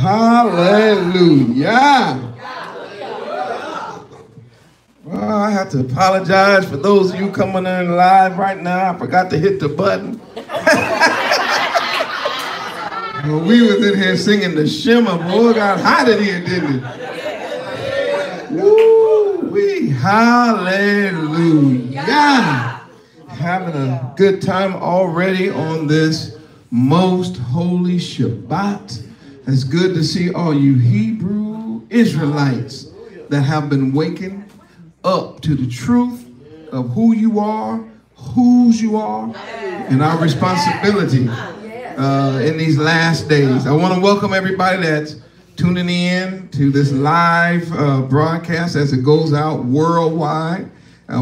Hallelujah. Well, I have to apologize for those of you coming in live right now. I forgot to hit the button. Well, we was in here singing the Shema. Boy, it got hot in here, didn't it? Woo-wee. Hallelujah. Having a good time already on this most holy Shabbat. It's good to see all you Hebrew Israelites that have been waking up to the truth of who you are, whose you are, and our responsibility in these last days. I want to welcome everybody that's tuning in to this live broadcast as it goes out worldwide.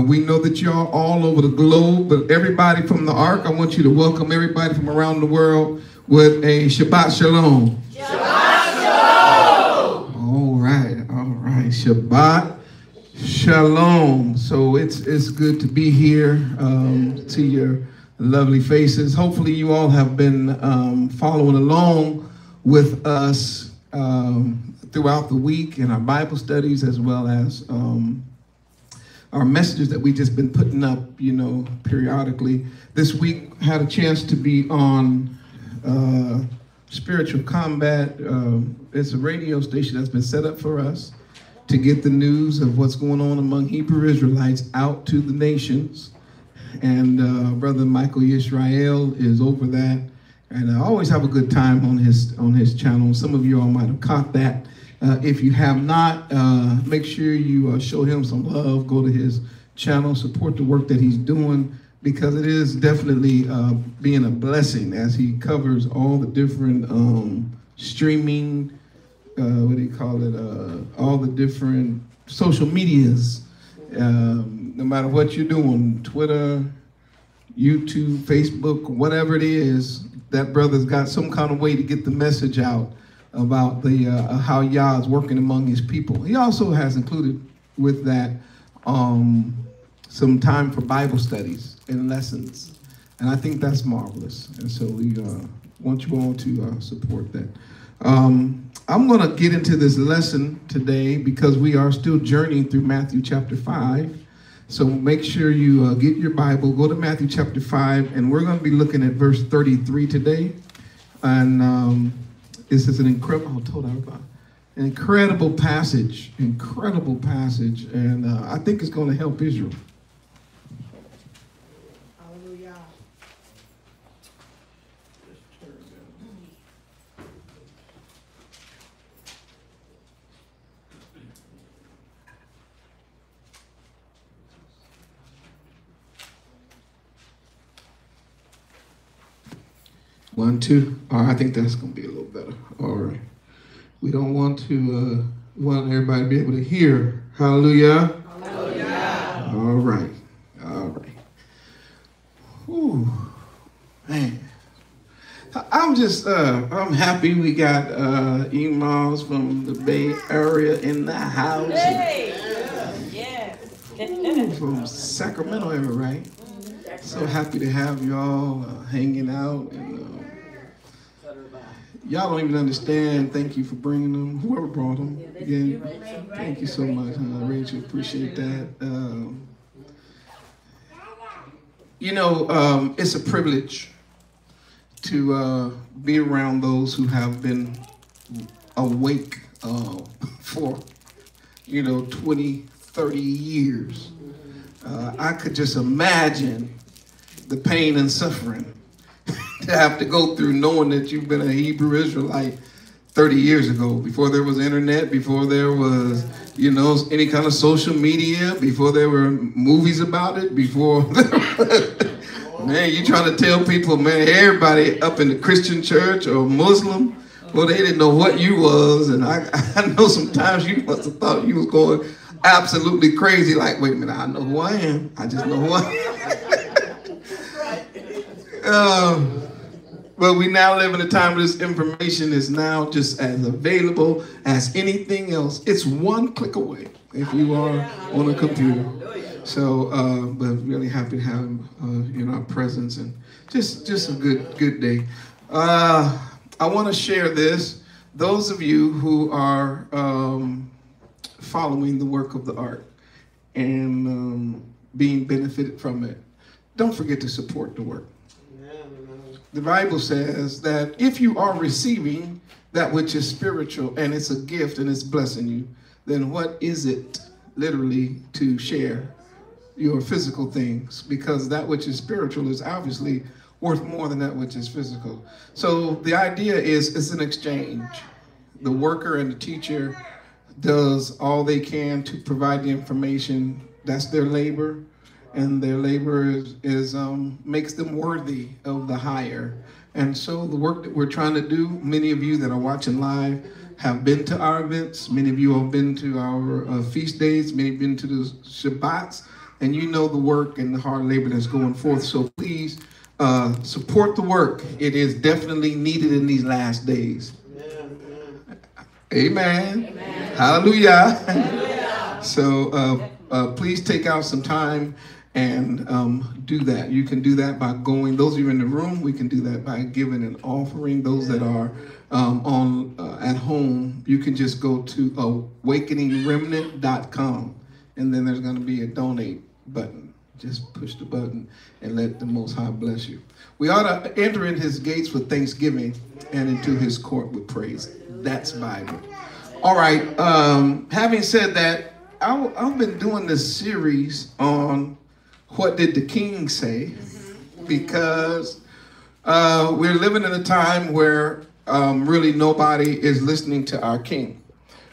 We know that you're all over the globe, but everybody from the Ark, I want you to welcome everybody from around the world with a Shabbat Shalom. Shabbat Shalom! All right. Shabbat Shalom. So it's good to be here, to your lovely faces. Hopefully you all have been following along with us throughout the week in our Bible studies, as well as our messages that we've just been putting up, periodically. This week I had a chance to be on Spiritual Combat. It's a radio station that's been set up for us to get the news of what's going on among Hebrew Israelites out to the nations. And Brother Michael Yisrael is over that. And I always have a good time on his channel. Some of you all might have caught that. If you have not, make sure you show him some love. Go to his channel, support the work that he's doing, because it is definitely being a blessing as he covers all the different streaming, all the different social medias. No matter what you're doing, Twitter, YouTube, Facebook, whatever it is, that brother's got some kind of way to get the message out about the how Yah is working among his people. He also has included with that some time for Bible studies and lessons. And I think that's marvelous. And so we want you all to support that. I'm going to get into this lesson today because we are still journeying through Matthew chapter 5. So make sure you get your Bible, go to Matthew chapter 5, and we're going to be looking at verse 33 today. And this is an incredible passage, and I think it's going to help Israel. Hallelujah. 1, 2. All right, I think that's going to be a little better. All right. We don't want to, want everybody to be able to hear. Hallelujah. Hallelujah. All right. Whew. Man. I'm just, I'm happy we got emails from the Bay Area in the house. Hey. Yes. From Sacramento area, right? So happy to have y'all hanging out. And y'all don't even understand. Thank you for bringing them. Whoever brought them. Again, thank you so much, Rachel. Appreciate that. It's a privilege to be around those who have been awake for, 20, 30 years. I could just imagine the pain and suffering to have to go through knowing that you've been a Hebrew Israelite 30 years ago, before there was internet, before there was, any kind of social media, before there were movies about it, before, man, you trying to tell people, man, everybody up in the Christian church or Muslim, well, they didn't know what you was, and I know sometimes you must have thought you was going absolutely crazy, like, wait a minute, I know who I am. I just know who I am. But we now live in a time where this information is now just as available as anything else. It's one click away if you are on a computer. So, but really happy to have him in our presence, and just a good day. I want to share this. those of you who are following the work of the Ark and being benefited from it, don't forget to support the work. The Bible says that if you are receiving that which is spiritual and it's a gift and it's blessing you, then what is it literally to share your physical things? Because that which is spiritual is obviously worth more than that which is physical. So the idea is it's an exchange. The worker and the teacher does all they can to provide the information. That's their labor. And their labor is makes them worthy of the hire. And so the work that we're trying to do, many of you that are watching live have been to our events. Many of you have been to our feast days. Many have been to the Shabbats. And you know the work and the hard labor that's going forth. So please support the work. It is definitely needed in these last days. Amen. Amen. Hallelujah. Hallelujah. So please take out some time and do that. You can do that by going. Those of you in the room, we can do that by giving an offering. Those that are at home, you can just go to awakeningremnant.com, and then there's going to be a donate button. Just push the button and let the Most High bless you. We ought to enter in his gates with thanksgiving and into his court with praise. That's Bible. All right. Having said that, I've been doing this series on what did the king say, because we're living in a time where really nobody is listening to our king.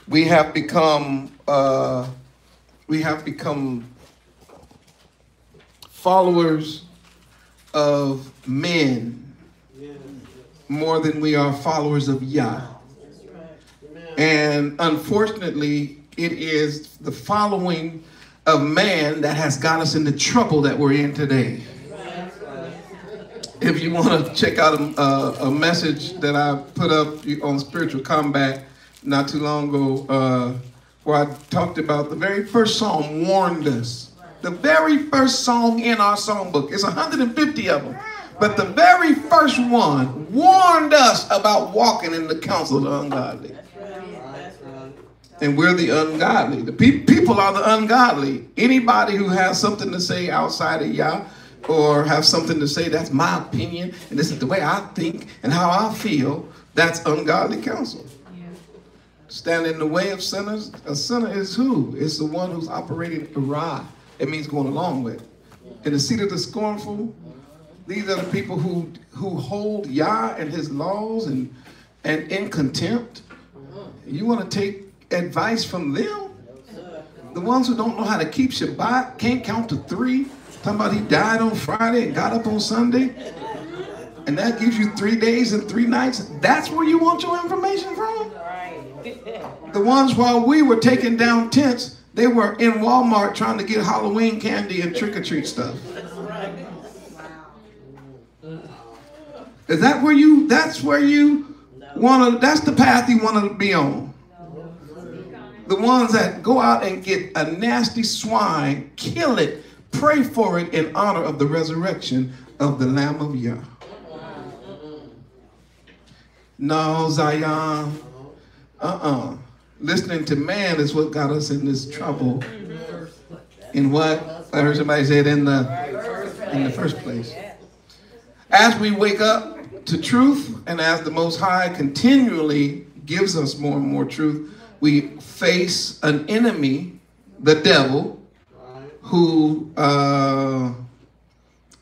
We have become followers of men more than we are followers of Yah. And unfortunately, it is the following of man that has got us into trouble that we're in today. If you want to check out a message that I put up on Spiritual Combat not too long ago, where I talked about the very first song warned us. The very first song in our songbook, it's 150 of them, but the very first one warned us about walking in the counsel of the ungodly. And we're the ungodly. The people are the ungodly. Anybody who has something to say outside of Yah, or have something to say, that's my opinion, and this is the way I think and how I feel, that's ungodly counsel. Yeah. Stand in the way of sinners. A sinner is who? It's the one who's operating awry. It means going along with. In the seat of the scornful, these are the people who hold Yah and his laws and in contempt. You want to take advice from them? The ones who don't know how to keep Shabbat, can't count to 3, talking about he died on Friday and got up on Sunday, and that gives you 3 days and 3 nights. That's where you want your information from? The ones while we were taking down tents, they were in Walmart trying to get Halloween candy and trick-or-treat stuff. Is that where you, that's the path you want to be on? The ones that go out and get a nasty swine, kill it, pray for it in honor of the resurrection of the Lamb of Yah. No, Zion. Listening to man is what got us in this trouble. In what? I heard somebody say it in the first place. As we wake up to truth, and as the Most High continually gives us more and more truth, we face an enemy, the devil, who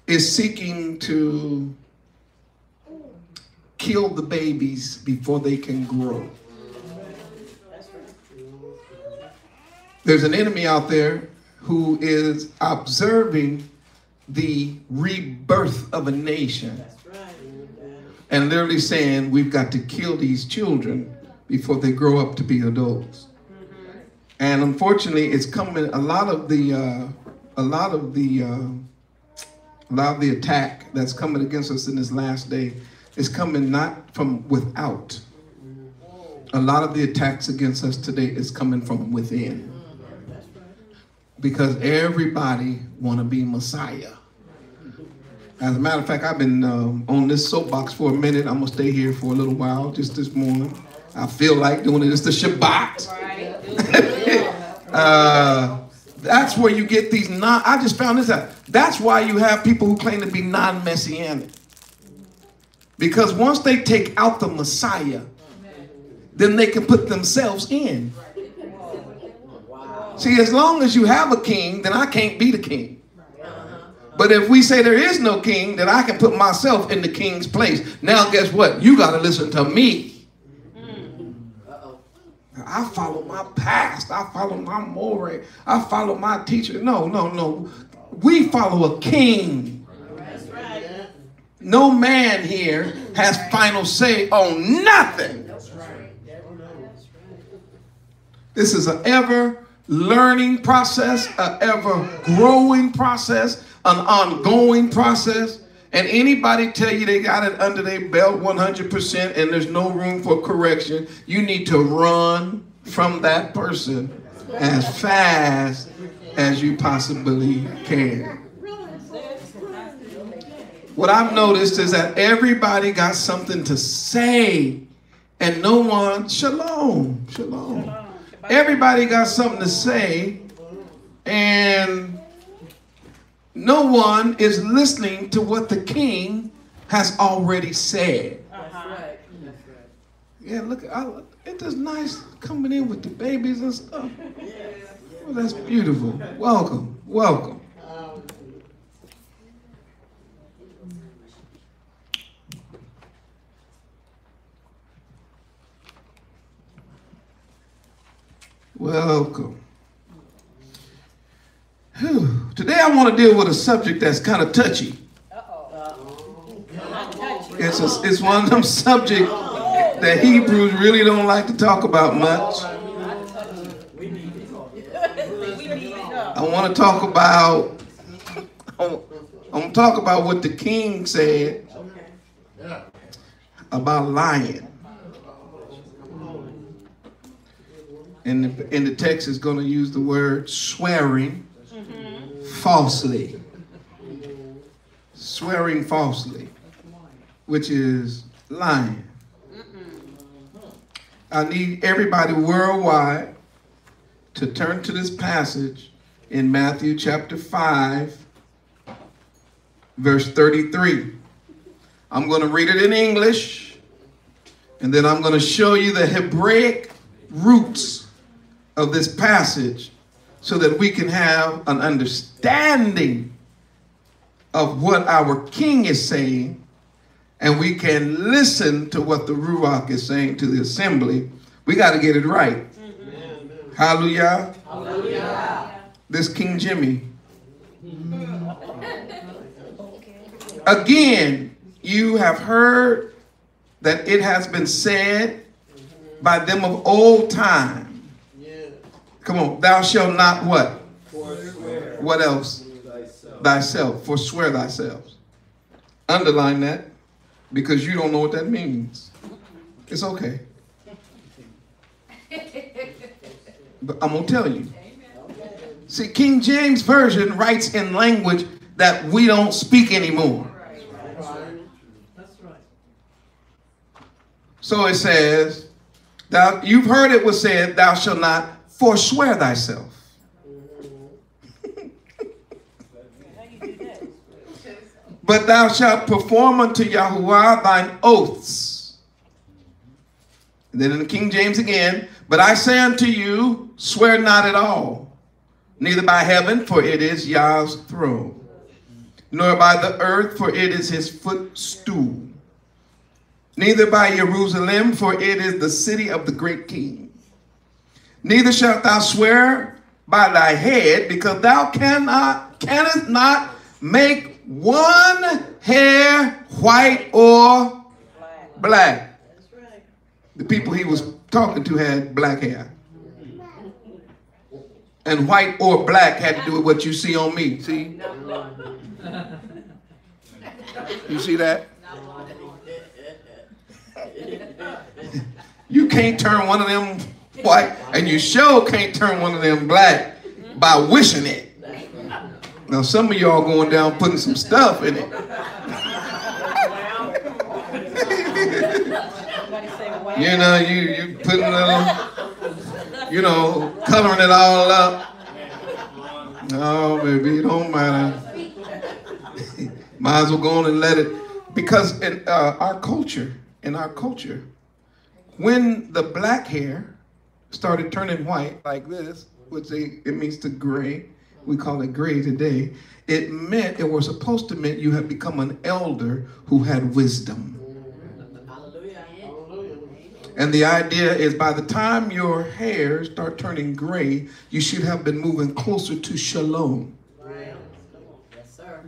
is seeking to kill the babies before they can grow. There's an enemy out there who is observing the rebirth of a nation and literally saying we've got to kill these children before they grow up to be adults. And unfortunately, it's coming. A lot of the attack that's coming against us in this last day is coming not from without. A lot of the attacks against us today is coming from within. Because everybody want to be Messiah. As a matter of fact, I've been on this soapbox for a minute. I'm going to stay here for a little while, just this morning. I feel like doing it. It's the Shabbat. That's where you get these I just found this out. That's why you have people who claim to be non-messianic. Because once they take out the Messiah, then they can put themselves in. See, as long as you have a king, then I can't be the king. But if we say there is no king, then I can put myself in the king's place. Now, guess what? You got to listen to me. I follow my past. I follow my moral. I follow my teacher. No. We follow a king. No man here has final say on nothing. This is an ever learning process, an ever growing process, an ongoing process. And anybody tell you they got it under their belt 100% and there's no room for correction, you need to run from that person as fast as you possibly can. What I've noticed is that everybody got something to say and no one, shalom. Everybody got something to say and no one is listening to what the king has already said. Yeah, look, it is nice coming in with the babies and stuff. Well, that's beautiful. Welcome. Welcome. Today I want to deal with a subject that's kind of touchy. It's one of them subjects that Hebrews really don't like to talk about much. I want to talk about what the king said about lying. And the text is going to use the word swearing falsely. Swearing falsely, which is lying. I need everybody worldwide to turn to this passage in Matthew chapter 5, verse 33. I'm going to read it in English, and then I'm going to show you the Hebraic roots of this passage so that we can have an understanding of what our king is saying, and we can listen to what the Ruach is saying to the assembly. We got to get it right. Hallelujah. Hallelujah. This King Jimmy. Again, you have heard that it has been said by them of old time. Come on, thou shalt not what? Forswear. What else? Thyself. Forswear thyself. Underline that because you don't know what that means. It's okay. But I'm going to tell you. See, King James Version writes in language that we don't speak anymore. So it says, you've heard it was said, thou shalt not forswear thyself. But thou shalt perform unto Yahuwah thine oaths. And then in the King James again, but I say unto you, swear not at all, neither by heaven, for it is Yah's throne, nor by the earth, for it is his footstool, neither by Jerusalem, for it is the city of the great king. Neither shalt thou swear by thy head, because thou canst not make one hair white or black. The people he was talking to had black hair. And white or black had to do with what you see on me. See? You see that? You can't turn one of them white, and you sure can't turn one of them black by wishing it. Now some of y'all going down putting some stuff in it. You know, you putting a little, you know, coloring it all up. No, baby, it don't matter. Might as well go on and let it. Because in our culture, when the black hair started turning white like this, which it means to gray, we call it gray today, it was supposed to mean you had become an elder who had wisdom. And the idea is by the time your hair start turning gray, you should have been moving closer to shalom. Right. Yes, sir.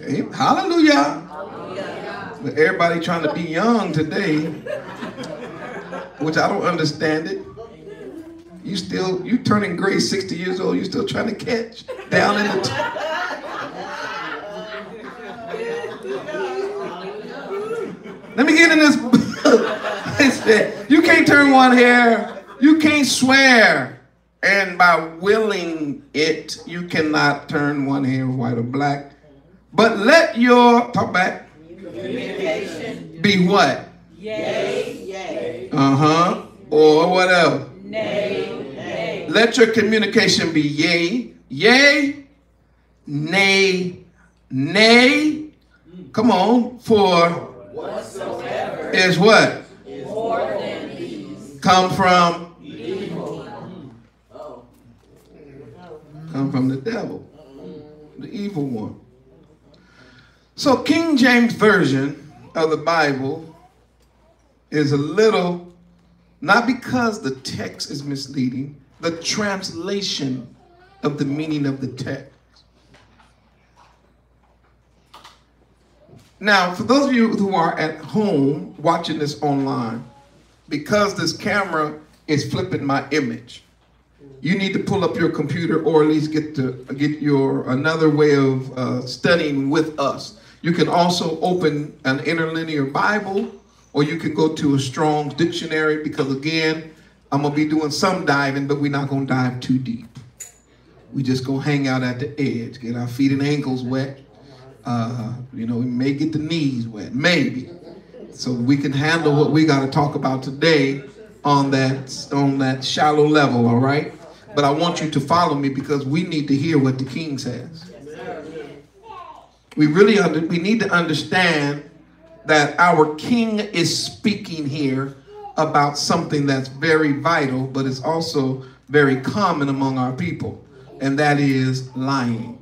Hey, hallelujah. But everybody trying to be young today, which I don't understand it. You turning gray 60 years old, you still trying to catch down in the Let me get in this. You can't turn one hair. You can't swear. And by willing it, you cannot turn one hair white or black. But let your, talk back, Communication. Be what? Yay. Yay. Uh-huh. Or what else? Nay. Nay. Let your communication be yea. Yea. Nay. Nay. Come on. For Whatsoever is what? is more than these. Come from? Evil. Come from the devil. The evil one. So King James Version of the Bible is a little, not because the text is misleading, the translation of the meaning of the text. Now, for those of you who are at home watching this online, because this camera is flipping my image, you need to pull up your computer or at least get your another way of studying with us. You can also open an interlinear Bible, or you can go to a Strong's dictionary, because again, I'm gonna be doing some diving, but we're not gonna dive too deep. We just gonna hang out at the edge, get our feet and ankles wet. You know, we may get the knees wet, maybe. So we can handle what we gotta talk about today on that shallow level, all right? But I want you to follow me, because we need to hear what the King says. We need to understand that our King is speaking here about something that's very vital, but it's also very common among our people, and that is lying.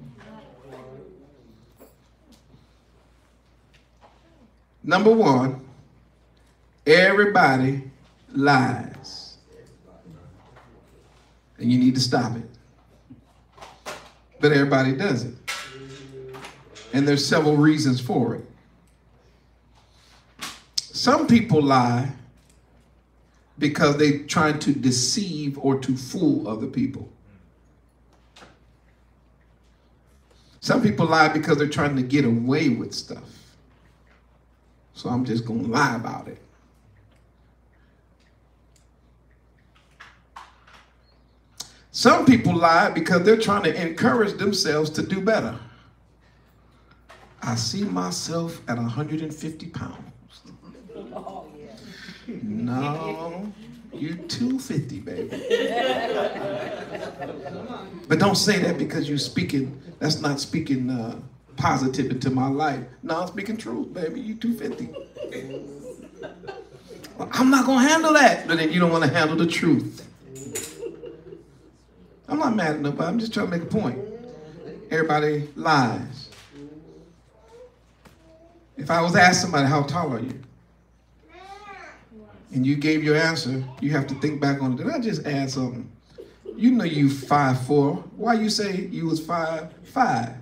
Number one, everybody lies. And you need to stop it. But everybody does it. And there's several reasons for it. Some people lie because they're trying to deceive or to fool other people. Some people lie because they're trying to get away with stuff. So I'm just going to lie about it. Some people lie because they're trying to encourage themselves to do better. I see myself at 150 pounds. Oh, yeah. No, you 250, baby. But don't say that because you're speaking, that's not speaking positive into my life. No, I'm speaking truth, baby. You 250. Well, I'm not going to handle that. But then you don't want to handle the truth. I'm not mad at nobody. I'm just trying to make a point. Everybody lies. If I was to ask somebody, how tall are you? And you gave your answer, you have to think back on it. Did I just add something? You know you 5'4". Why you say you was 5'5"?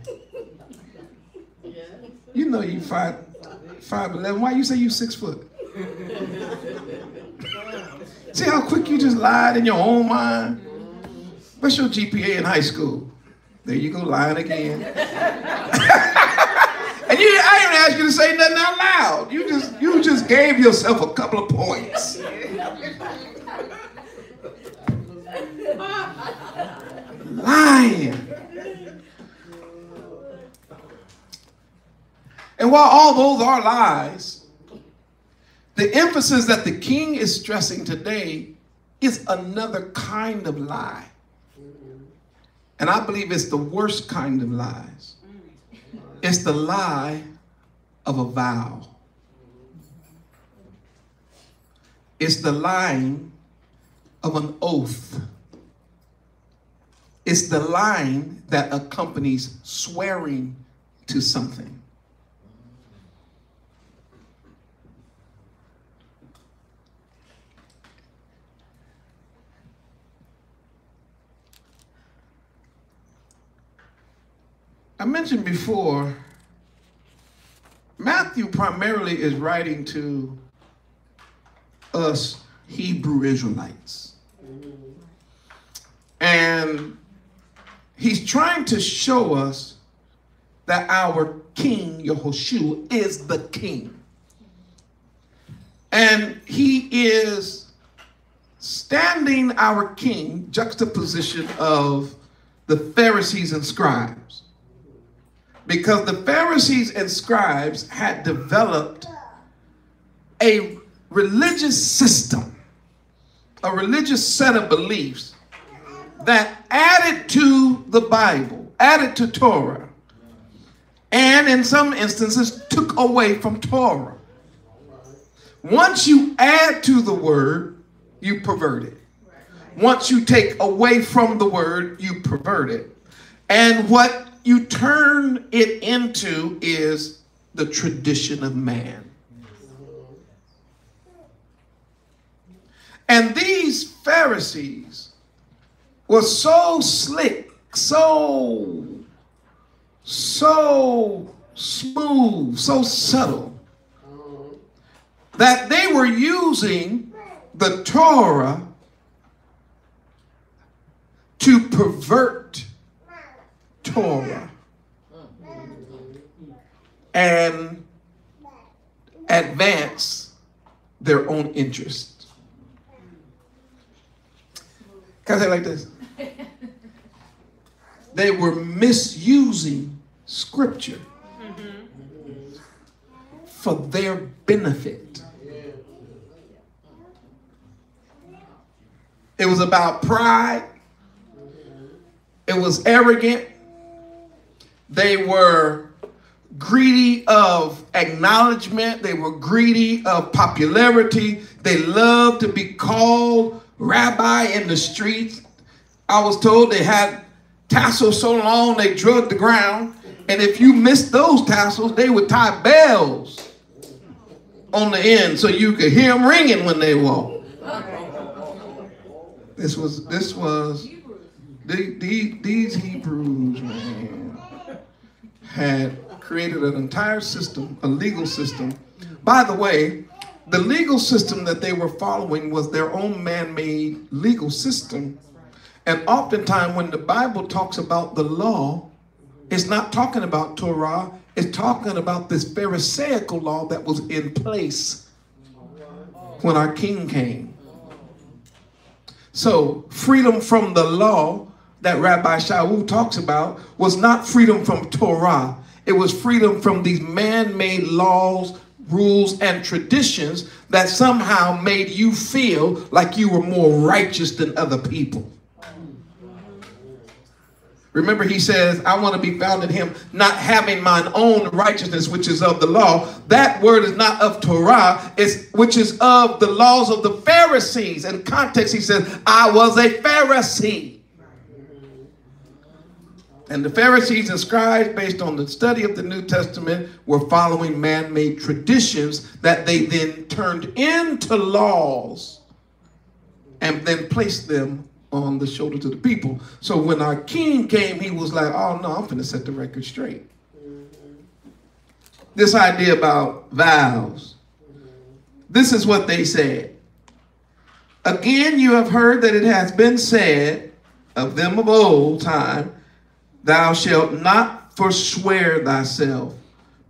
You know you 5'11". Why you say you 6 foot? See how quick you just lied in your own mind? What's your GPA in high school? There you go, lying again. And I didn't ask you to say nothing out loud. You just gave yourself a couple of points. Lying. And while all those are lies, The emphasis that the king is stressing today is another kind of lie. And I believe it's the worst kind of lies. It's the lie of a vow. It's the lying of an oath. It's the lying that accompanies swearing to something. I mentioned before, Matthew primarily is writing to us Hebrew Israelites. And he's trying to show us that our king, Yehoshua, is the king. And he is standing our king juxtaposition of the Pharisees and scribes. Because the Pharisees and scribes had developed a religious system, a religious set of beliefs that added to the Bible, added to Torah, and in some instances took away from Torah. Once you add to the word, you pervert it. Once you take away from the word, you pervert it. And what you turn it into is the tradition of man. And these Pharisees were so slick, so smooth, so subtle, that they were using the Torah to pervert Torah and advance their own interests. Can I say it like this? They were misusing scripture for their benefit. It was about pride. It was arrogant. They were greedy of acknowledgement. They were greedy of popularity. They loved to be called rabbi in the streets. I was told they had tassels so long they drugged the ground. And if you missed those tassels, they would tie bells on the end so you could hear them ringing when they walked. These Hebrews, man, had created an entire system, a legal system. By the way, the legal system that they were following was their own man-made legal system. And oftentimes when the Bible talks about the law, it's not talking about Torah, it's talking about this Pharisaical law that was in place when our king came. So freedom from the law that Rabbi Shaul talks about was not freedom from Torah. It was freedom from these man-made laws, rules, and traditions that somehow made you feel like you were more righteous than other people. Remember, he says, I want to be found in him, not having mine own righteousness, which is of the law. That word is not of Torah, which is of the laws of the Pharisees. In context, he says, I was a Pharisee. And the Pharisees and scribes, based on the study of the New Testament, were following man-made traditions that they then turned into laws and then placed them on the shoulders of the people. So when our king came, he was like, oh no, I'm going to set the record straight. This idea about vows. This is what they said. Again, you have heard that it has been said of them of old time, thou shalt not forswear thyself,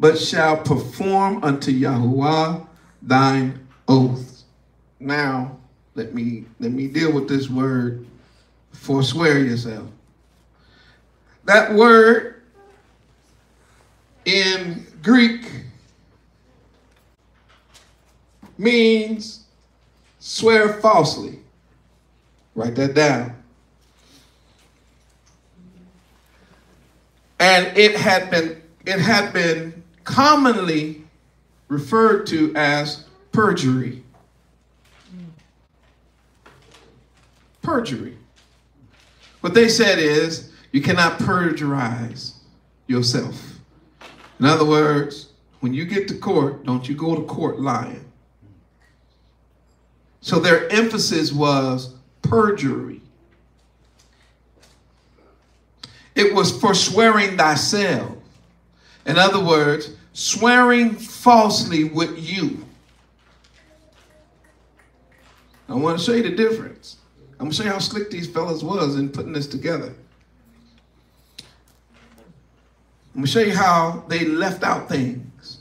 but shalt perform unto Yahuwah thine oath. Now, let me deal with this word, forswear yourself. That word in Greek means swear falsely. Write that down. And it had been commonly referred to as perjury. Perjury. What they said is you cannot perjurize yourself. In other words, when you get to court, don't you go to court lying. So their emphasis was perjury. It was for swearing thyself. In other words, swearing falsely with you. I want to show you the difference. I'm going to show you how slick these fellas was in putting this together. I'm going to show you how they left out things.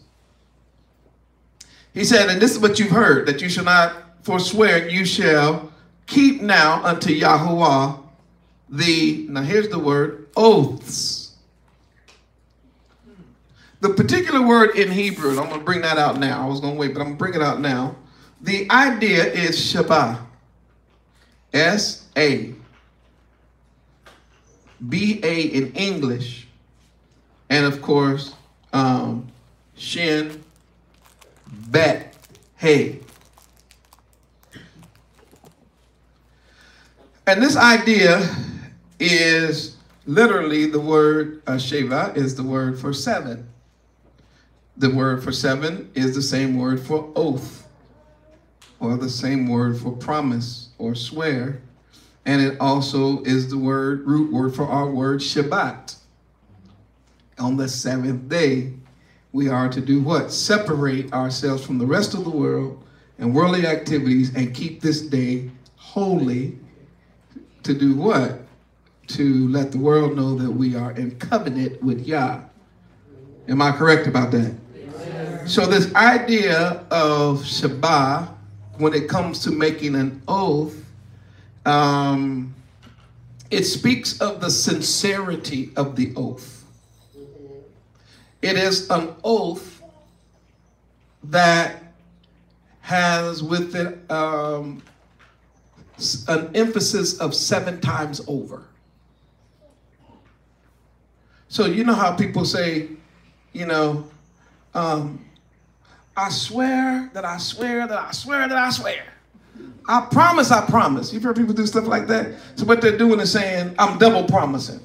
He said, and this is what you've heard, that you shall not forswear, you shall keep now unto Yahuwah now here's the word, oaths. The particular word in Hebrew, and I'm going to bring that out now. I was going to wait, but I'm going to bring it out now. The idea is Shabbat. S-A-B-A in English. And of course, Shin, Bet, Hey. And this idea is literally the word Sheva is the word for seven. The word for seven is the same word for oath, or the same word for promise or swear. And it also is the root word for our word Shabbat. On the seventh day, we are to do what? Separate ourselves from the rest of the world and worldly activities and keep this day holy. To do what? To let the world know that we are in covenant with Yah. Am I correct about that? Yes. So this idea of Shabbat, when it comes to making an oath, it speaks of the sincerity of the oath. It is an oath that has with it an emphasis of 7 times over. So you know how people say, you know, I swear that I swear that I swear that I swear. I promise, I promise. You've heard people do stuff like that? So what they're doing is saying, I'm double promising.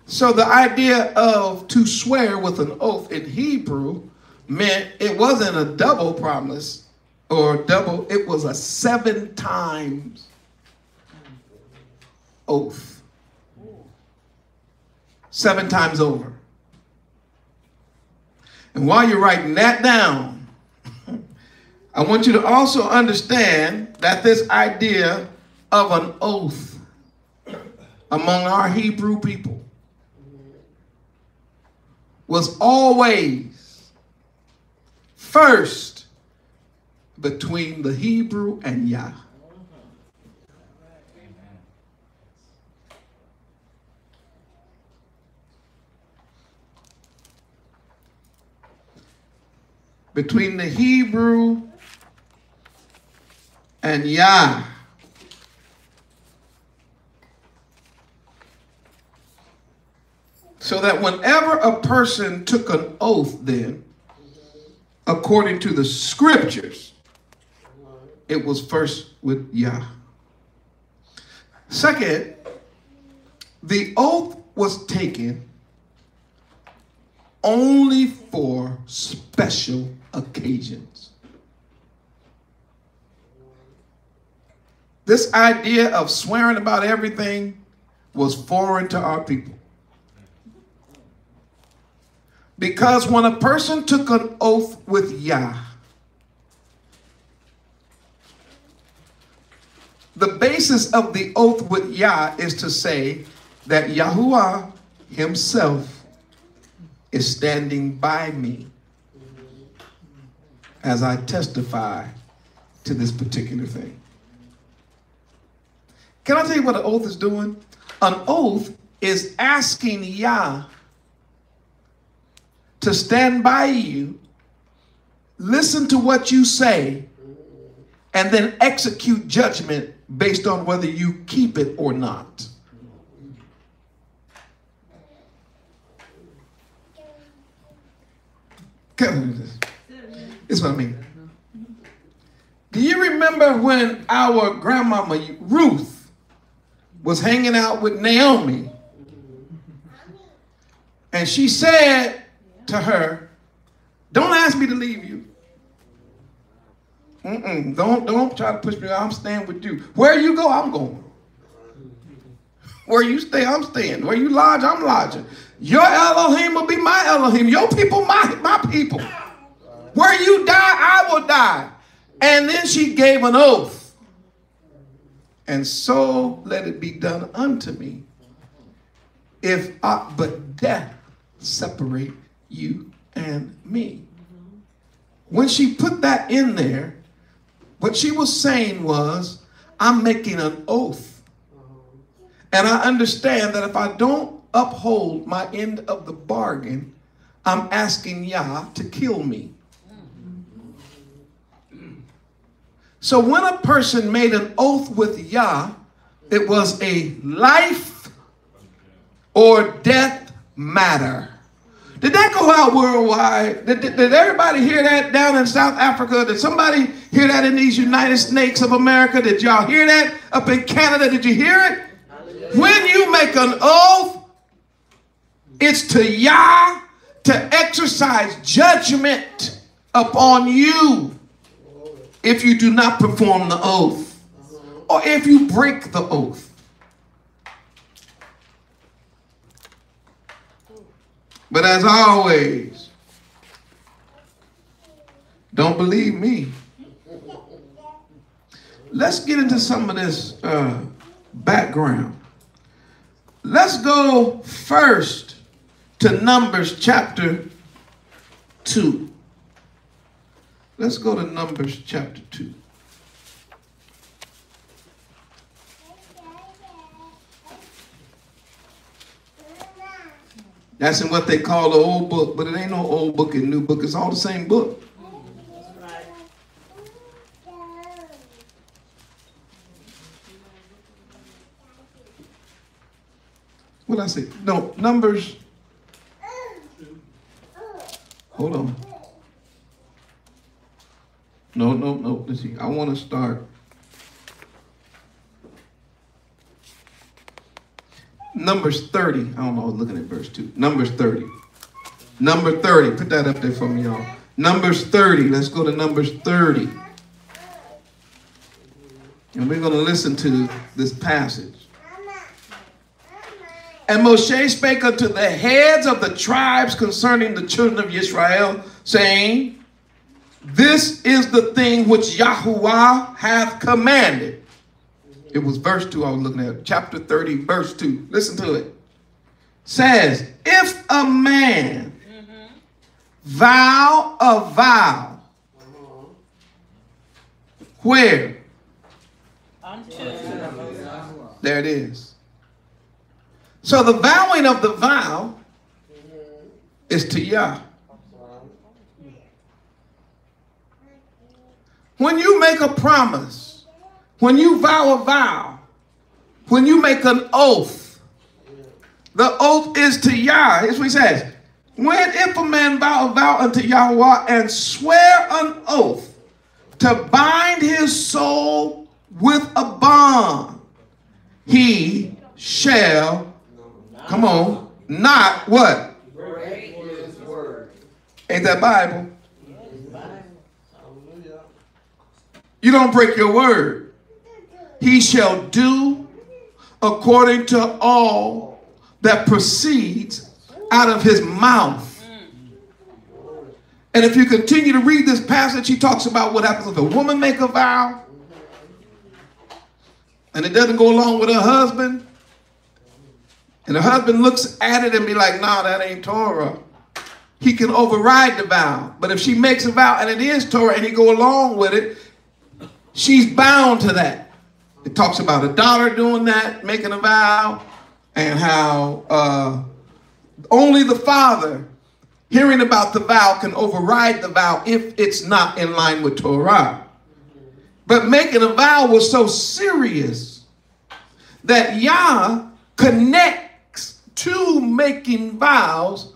So the idea of to swear with an oath in Hebrew meant it wasn't a double promise or double, it was a 7 times oath. 7 times over. And while you're writing that down, I want you to also understand that this idea of an oath among our Hebrew people was always first between the Hebrew and Yah. Between the Hebrew and Yah. So that whenever a person took an oath then, according to the scriptures, it was first with Yah. Second, the oath was taken only for special occasions. This idea of swearing about everything was foreign to our people. Because when a person took an oath with Yah, the basis of the oath with Yah is to say that Yahuwah himself is standing by me as I testify to this particular thing. Can I tell you what an oath is doing? An oath is asking Yah to stand by you listen to what you say and then execute judgment based on whether you keep it or not. This is what I mean. Do you remember when our grandmama Ruth was hanging out with Naomi, and she said to her, "Don't ask me to leave you. Don't try to push me. I'm staying with you. Where you go, I'm going. Where you stay, I'm staying. Where you lodge, I'm lodging. Your Elohim will be my Elohim. Your people, my people. Where you die, I will die." And then she gave an oath. "And so let it be done unto me, if aught but death separate you and me." When she put that in there, what she was saying was, I'm making an oath. And I understand that if I don't uphold my end of the bargain, I'm asking Yah to kill me. So when a person made an oath with Yah, it was a life or death matter. Did that go out worldwide? Did everybody hear that down in South Africa? Did somebody hear that in these United States of America? Did y'all hear that up in Canada? Did you hear it? When you make an oath, it's to Yah to exercise judgment upon you if you do not perform the oath or if you break the oath. But as always, don't believe me. Let's get into some of this background. Let's go first to Numbers chapter 2. Let's go to Numbers chapter 2. That's in what they call the old book, but it ain't no old book and new book. It's all the same book. What did I say? No, Numbers. Hold on. No. Let's see. I want to start. Numbers 30. I don't know. I was looking at verse 2. Numbers 30. Number 30. Put that up there for me, y'all. Numbers 30. Let's go to Numbers 30. And we're going to listen to this passage. And Moshe spake unto the heads of the tribes concerning the children of Israel, saying, This is the thing which Yahuwah hath commanded. It was verse 2 I was looking at. Chapter 30, verse 2. Listen to it. Says, if a man vow a vow, where? There it is. So the vowing of the vow is to Yah. When you make a promise, when you vow a vow, when you make an oath, the oath is to Yah. Here's what he says. If a man vow a vow unto Yahweh and swear an oath to bind his soul with a bond, he shall, come on, not what? Break his word. Ain't that Bible? You don't break your word. He shall do according to all that proceeds out of his mouth. And if you continue to read this passage, he talks about what happens if a woman make a vow and it doesn't go along with her husband. And the husband looks at it and be like, nah, that ain't Torah. He can override the vow. But if she makes a vow and it is Torah and he go along with it, she's bound to that. It talks about a daughter doing that, making a vow, and how only the father, Hearing about the vow can override the vow if it's not in line with Torah. But making a vow was so serious that Yah connects to making vows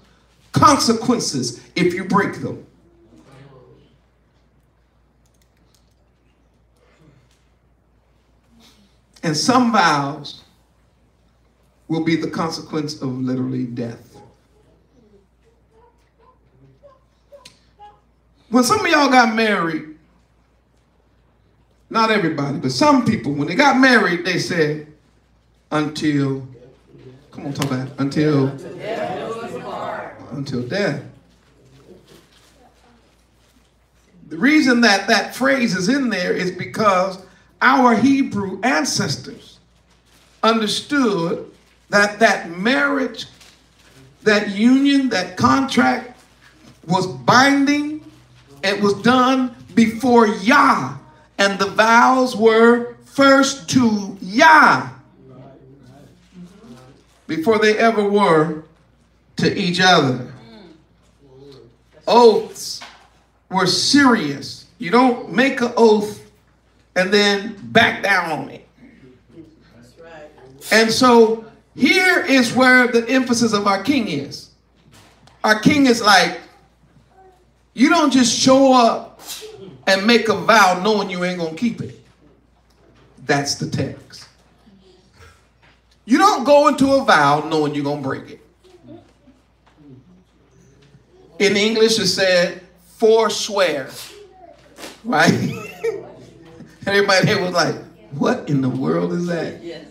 consequences if you break them. And some vows will be the consequence of literally death. When some of y'all got married, not everybody, but some people, when they got married, they said, until, come on, talk about it, until death. The reason that that phrase is in there is because our Hebrew ancestors understood that that marriage, that union, that contract was binding. It was done before Yah, and the vows were first to Yah before they ever were to each other. Oaths were serious. You don't make an oath and then back down on it. That's right. And so here is where the emphasis of our king is. Our king is like, you don't just show up and make a vow knowing you ain't going to keep it. That's the text. You don't go into a vow knowing you're going to break it. In English, it said, forswear. Right? And everybody was like, what in the world is that? Yes.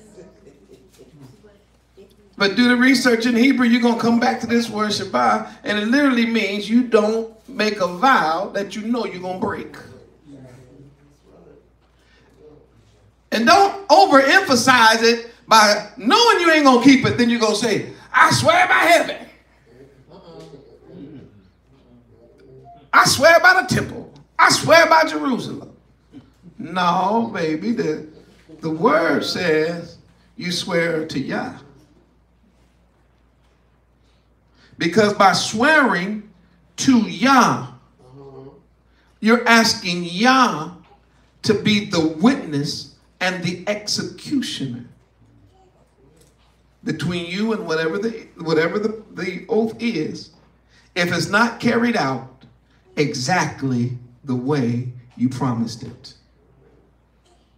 But do the research in Hebrew, you're going to come back to this word Shabbat, and it literally means you don't make a vow that you know you're going to break. And don't overemphasize it by knowing you ain't going to keep it. Then you're going to say, I swear by heaven. I swear by the temple. I swear by Jerusalem. No, baby. The word says you swear to Yah. Because by swearing to Yah, you're asking Yah to be the witness and the executioner between you and whatever the oath is, if it's not carried out exactly the way you promised it.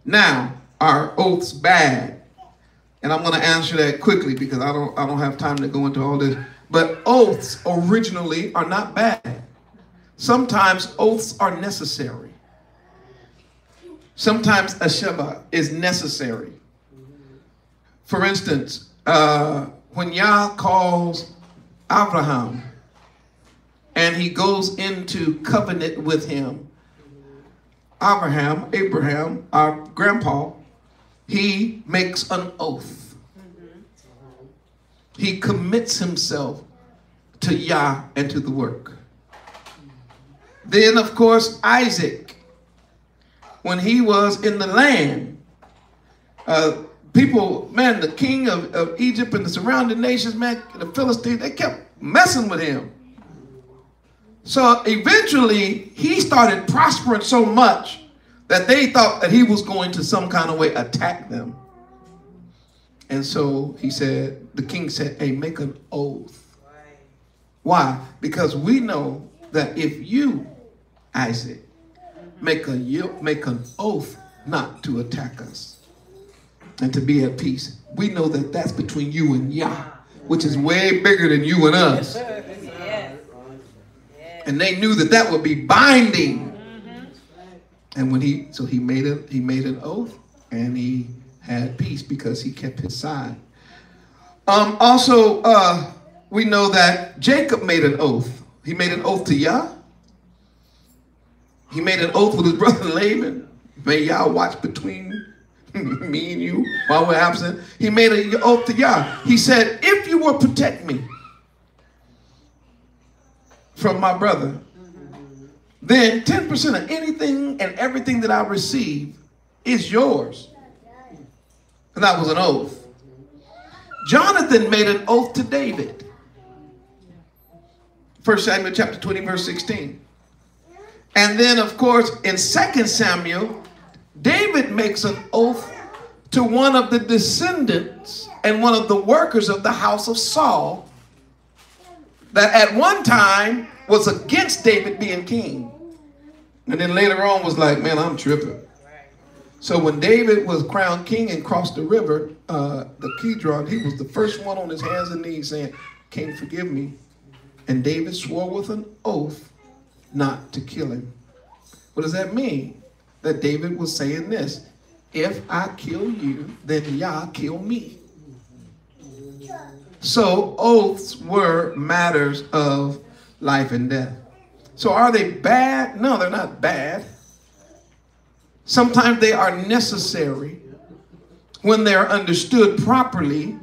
Now, are oaths bad? And I'm going to answer that quickly because I don't have time to go into all this. But oaths originally are not bad. Sometimes oaths are necessary. Sometimes a Shabbat is necessary. For instance, when Yah calls Abraham and he goes into covenant with him, Abraham, our grandpa, he makes an oath. He commits himself to Yah and to the work. Then, of course, Isaac, when he was in the land, people, man, the king of Egypt and the surrounding nations, man, the Philistines, they kept messing with him. So eventually, he started prospering so much that they thought that he was going to some kind of way attack them. And so he said, the king said, hey, make an oath. Why? Because we know that if you, Isaac, make an oath not to attack us and to be at peace, we know that that's between you and Yah, which is way bigger than you and us. And they knew that that would be binding. And when he made an oath, and he had peace because he kept his side. Also, we know that Jacob made an oath. He made an oath to Yah. He made an oath with his brother Laban. May Yah watch between me and you while we're absent. He made an oath to Yah. He said, if you will protect me from my brother, then 10% of anything and everything that I receive is yours. And that was an oath. Jonathan made an oath to David. 1 Samuel chapter 20, verse 16. And then, of course, in 2 Samuel, David makes an oath to one of the descendants and one of the workers of the house of Saul that at one time was against David being king. And then later on was like, man, I'm tripping. So when David was crowned king and crossed the river, the Kidron, he was the first one on his hands and knees saying, King, forgive me. And David swore with an oath not to kill him. What does that mean? That David was saying this: if I kill you, then Yah kill me. So oaths were matters of life and death. So are they bad? No, they're not bad. Sometimes they are necessary when they're understood properly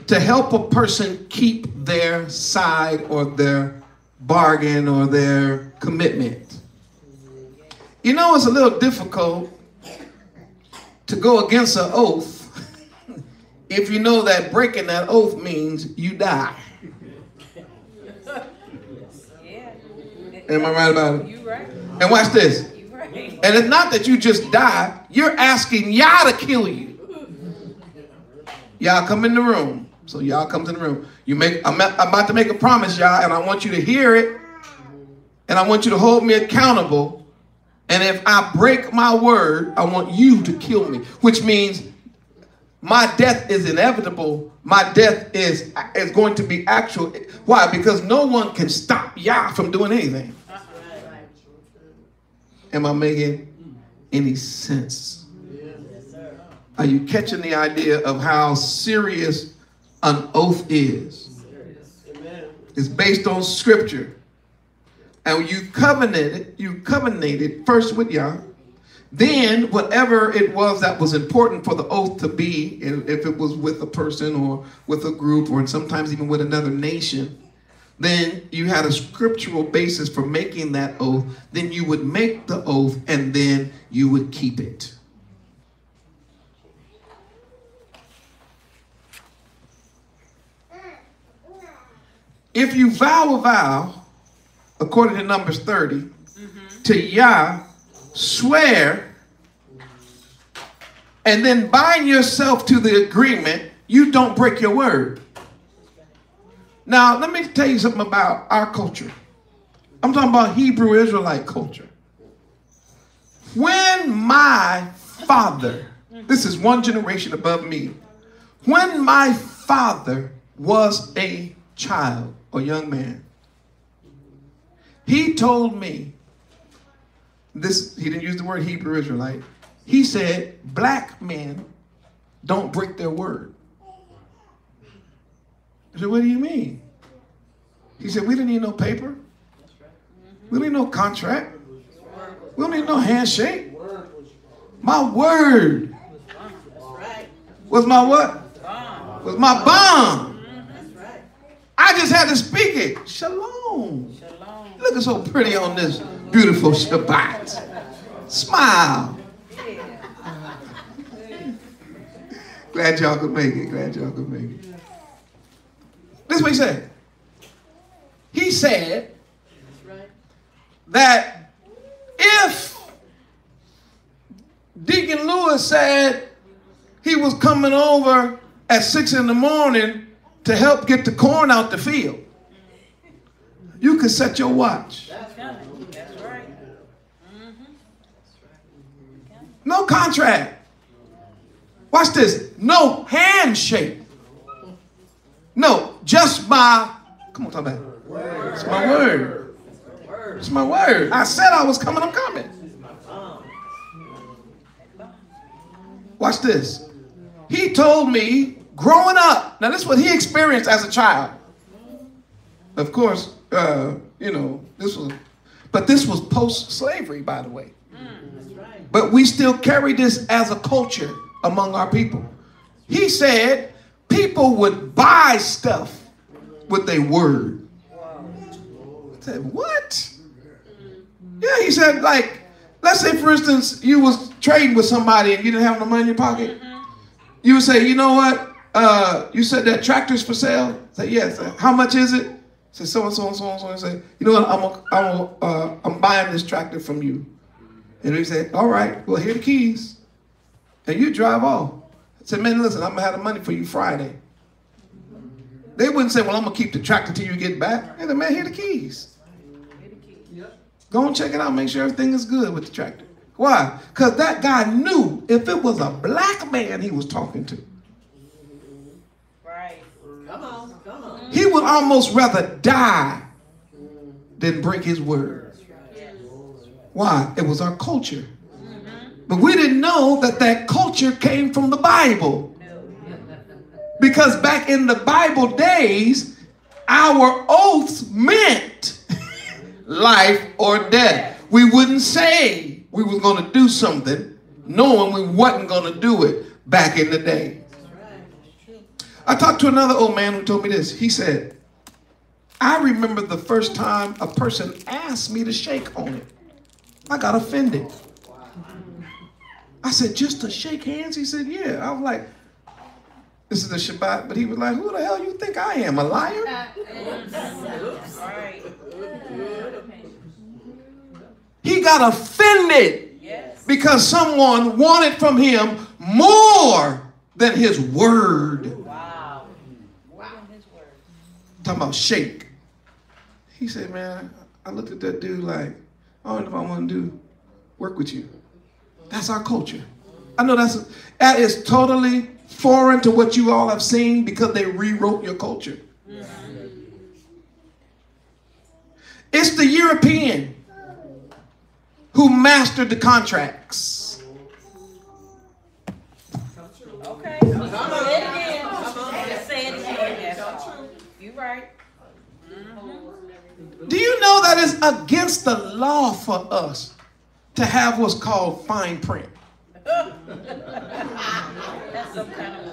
to help a person keep their side or their bargain or their commitment. You know, it's a little difficult to go against an oath if you know that breaking that oath means you die. Am I right about it? You right. And watch this. You right. And it's not that you just die. You're asking Yah to kill you. Yah, come in the room. So Yah comes in the room. I'm about to make a promise, Yah, and I want you to hear it. And I want you to hold me accountable. And if I break my word, I want you to kill me. Which means my death is inevitable. My death is going to be actual. Why? Because no one can stop Yah from doing anything. Am I making any sense? Are you catching the idea of how serious an oath is? It's based on scripture. And you covenanted first with Yah. Then whatever it was that was important for the oath to be, if it was with a person or with a group or sometimes even with another nation, then you had a scriptural basis for making that oath. Then you would make the oath and then you would keep it. If you vow a vow, according to Numbers 30, to Yah, swear, and then bind yourself to the agreement, you don't break your word. Now, let me tell you something about our culture. I'm talking about Hebrew Israelite culture. When my father, this is one generation above me, when my father was a child or young man, he told me, this, he didn't use the word Hebrew Israelite. He said, black men don't break their word. I said, what do you mean? He said, we didn't need no paper. We didn't need no contract. We don't need no handshake. My word was my what? Was my bond. I just had to speak it. Shalom. Looking so pretty on this beautiful Shabbat. Smile. Glad y'all could make it. Glad y'all could make it. This is what he said. He said that if Deacon Lewis said he was coming over at 6 in the morning to help get the corn out the field, you could set your watch. That's right. No contract. Watch this. No handshake. No, just my, come on, talk about it. It's my word. It's my word. I said I was coming, I'm coming. Watch this. He told me growing up, now this is what he experienced as a child. Of course, you know, this was post-slavery, by the way. But we still carry this as a culture among our people. He said people would buy stuff with their word. I said, what? Yeah, he said, like, let's say, for instance, you was trading with somebody and you didn't have no money in your pocket. You would say, you know what? You said that tractor's for sale? I said, yes. How much is it? Say so and so and so and so. And say, you know what? I'm buying this tractor from you. And he said, all right, well, here are the keys. And you drive off. I said, man, listen, I'm going to have the money for you Friday. They wouldn't say, well, I'm going to keep the tractor till you get back. They said, man, here are the keys. Go and check it out. Make sure everything is good with the tractor. Why? Because that guy knew if it was a black man he was talking to, Right. Come on. he would almost rather die than break his word. Why? It was our culture. But we didn't know that that culture came from the Bible. Because back in the Bible days, our oaths meant life or death. We wouldn't say we were going to do something knowing we wasn't going to do it back in the day. I talked to another old man who told me this. He said, I remember the first time a person asked me to shake on it. I got offended. I said, just to shake hands? He said, yeah. I was like, this is the Shabbat. But he was like, who the hell you think I am, a liar? He got offended because someone wanted from him more than his word. Wow. Talking about shake. He said, man, I looked at that dude like, I don't know if I want to work with you. That's our culture. I know that is totally foreign to what you all have seen because they rewrote your culture. It's the European who mastered the contracts. Okay. Say it again. You right. Do you know that it's against the law for us to have what's called fine print? That's some kind of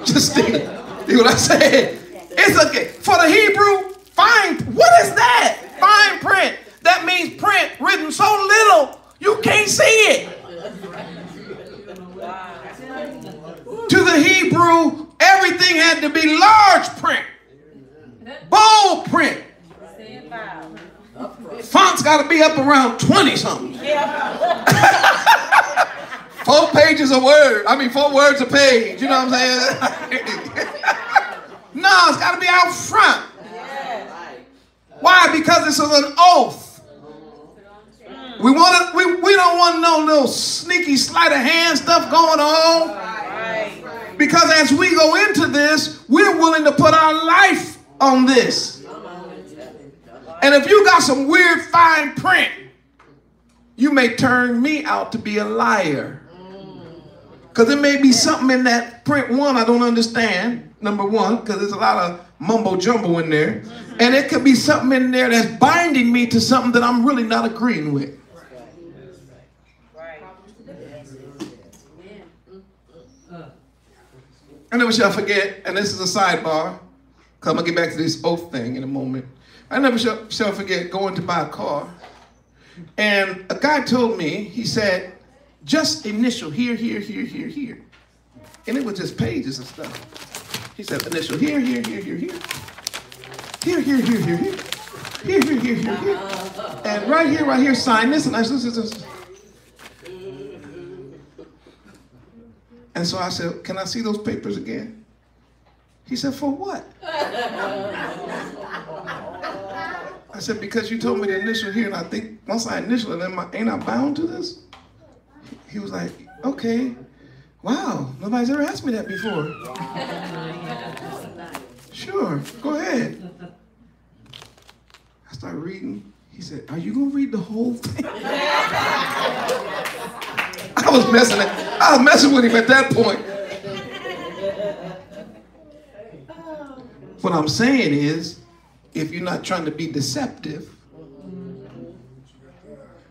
Just see what I said? It's okay. For the Hebrew, fine. What is that? Fine print. That means print written so little you can't see it. To the Hebrew, everything had to be large print, bold print. Fonts got to be up around 20 something. 4 pages a word. 4 words a page. You know what I'm saying? No, it's got to be out front. Why? Because this is an oath. We don't want no little sneaky sleight of hand stuff going on. Because as we go into this, we're willing to put our life on this. And if you got some weird fine print, you may turn me out to be a liar. Because there may be something in that print, one, I don't understand, number one, because there's a lot of mumbo jumbo in there. And it could be something in there that's binding me to something that I'm really not agreeing with. I never shall forget, and this is a sidebar, because I'm going to get back to this oath thing in a moment. I never shall forget going to buy a car. And a guy told me, he said, just initial here, here, here, here, here. And it was just pages of stuff. He said, initial here, here, here, here, here. Here, here, here, here, here. Here, here, here, here, here. And right here, sign this. And I said, this. And so I said, can I see those papers again? He said, for what? I said, because you told me to initial here, and I think once I initial it, ain't I bound to this? He was like, okay. Wow, nobody's ever asked me that before. Sure, go ahead. I started reading. He said, are you going to read the whole thing? I was messing with him at that point. What I'm saying is, if you're not trying to be deceptive,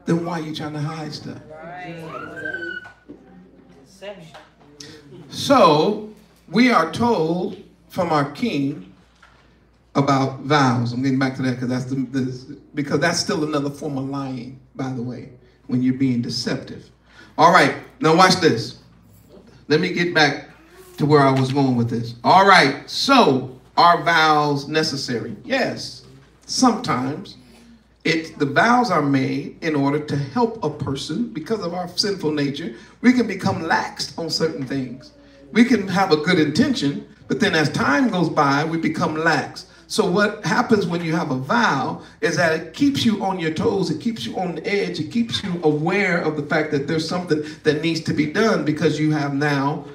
then why are you trying to hide stuff? So, we are told from our king about vows. I'm getting back to that because that's still another form of lying, by the way, when you're being deceptive. All right, now watch this. Let me get back to where I was going with this. All right, so Are vows necessary? Yes. Sometimes the vows are made in order to help a person because of our sinful nature. We can become lax on certain things. We can have a good intention, but then as time goes by, we become lax. So what happens when you have a vow is that it keeps you on your toes, it keeps you on the edge, it keeps you aware of the fact that there's something that needs to be done because you have now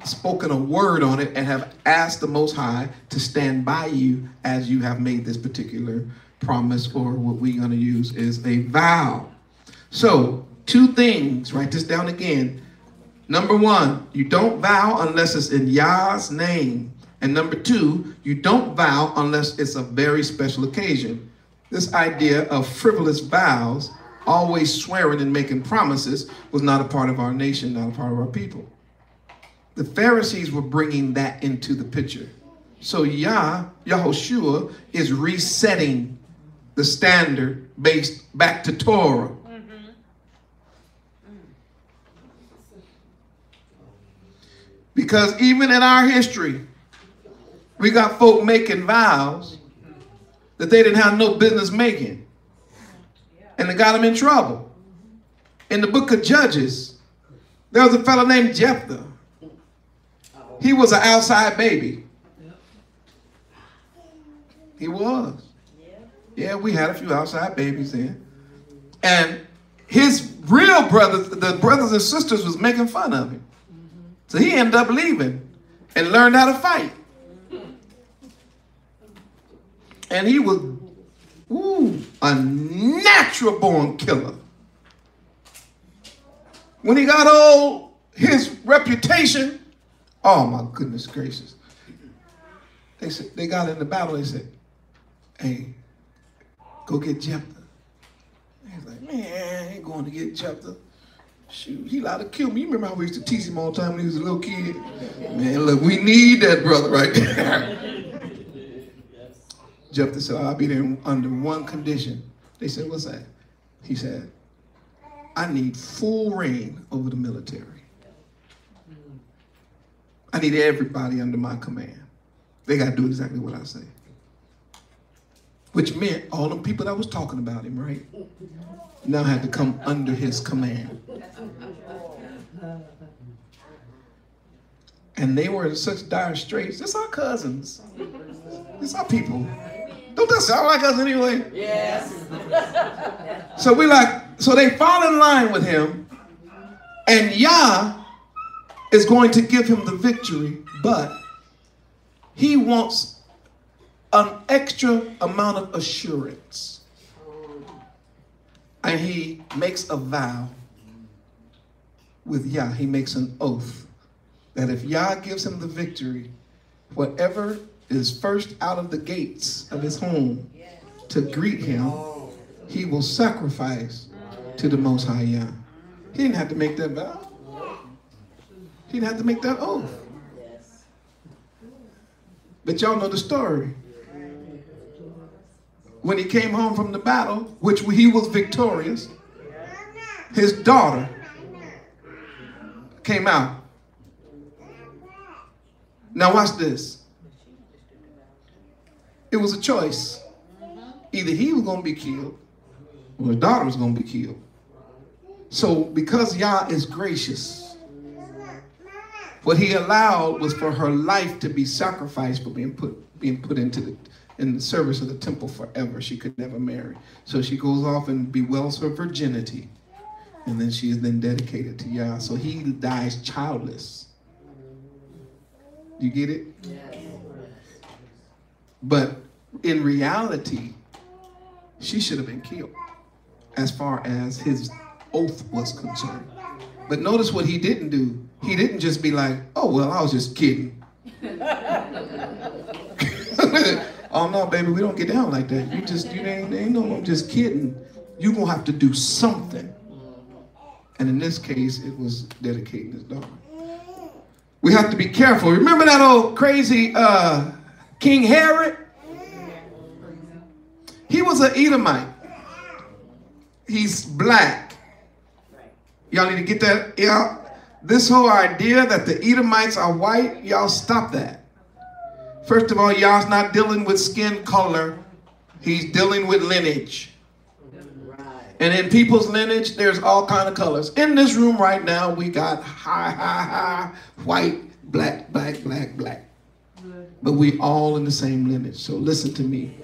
spoken a word on it and have asked the Most High to stand by you as you have made this particular promise, or what we're going to use is a vow. So 2 things, write this down again. Number 1, you don't vow unless it's in Yah's name. And number 2, you don't vow unless it's a very special occasion. This idea of frivolous vows, always swearing and making promises, was not a part of our nation, not a part of our people. The Pharisees were bringing that into the picture. So Yahushua is resetting the standard based back to Torah. Because even in our history, we got folk making vows that they didn't have no business making. And it got them in trouble. In the book of Judges, there was a fellow named Jephthah. He was an outside baby. He was. Yeah, we had a few outside babies then. And his real brothers, the brothers and sisters, was making fun of him. So he ended up leaving and learned how to fight. And he was a natural born killer. When he got old, his reputation, oh my goodness gracious. They said, they got in the battle, they said, hey, go get Jephthah. He's like, man, I ain't going to get Jephthah. Shoot, he liable to kill me. You remember how we used to tease him all the time when he was a little kid? Man, look, we need that brother right there. Jephthah said, I'll be there under one condition. They said, what's that? He said, I need full reign over the military. I need everybody under my command. They got to do exactly what I say. Which meant all the people that was talking about him, right, now had to come under his command. And they were in such dire straits. It's our cousins. It's our people. Don't that sound like us anyway? Yes. So they fall in line with him, and Yah is going to give him the victory, but he wants an extra amount of assurance. And he makes a vow with Yah. He makes an oath that if Yah gives him the victory, whatever is first out of the gates of his home to greet him, he will sacrifice to the Most High Yah. He didn't have to make that vow. He didn't have to make that oath. But y'all know the story. When he came home from the battle, which he was victorious, his daughter came out. Now watch this. It was a choice. Either he was going to be killed or his daughter was going to be killed. So because Yah is gracious, what he allowed was for her life to be sacrificed for being put into in the service of the temple forever. She could never marry. So she goes off and bewells her virginity. And then she is then dedicated to Yah. So he dies childless. You get it? Yes. But in reality, she should have been killed as far as his oath was concerned. But notice what he didn't do. He didn't just be like, oh, well, I was just kidding. Oh, no, baby, we don't get down like that. You ain't no, I'm just kidding. You're going to have to do something. And in this case, it was dedicating his daughter. We have to be careful. Remember that old crazy King Herod? He was an Edomite. He's black. Y'all need to get that. Y'all, this whole idea that the Edomites are white, y'all stop that. First of all, Yah's not dealing with skin color. He's dealing with lineage. And in people's lineage, there's all kind of colors. In this room right now, we got high, white, black. But we all in the same lineage. So listen to me.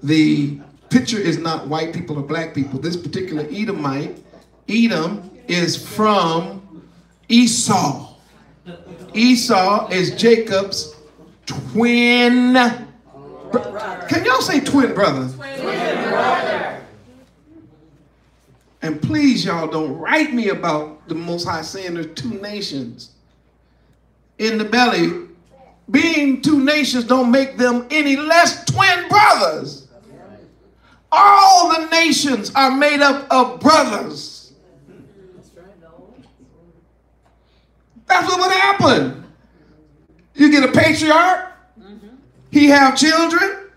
The picture is not white people or black people. This particular Edomite, Edom is from Esau. Esau is Jacob's twin. Can y'all say twin brother? Twin brother. And please, y'all, don't write me about the Most High saying there's two nations in the belly. Being two nations don't make them any less twin brothers. All the nations are made up of brothers. That's what would happen. You get a patriarch, he have children,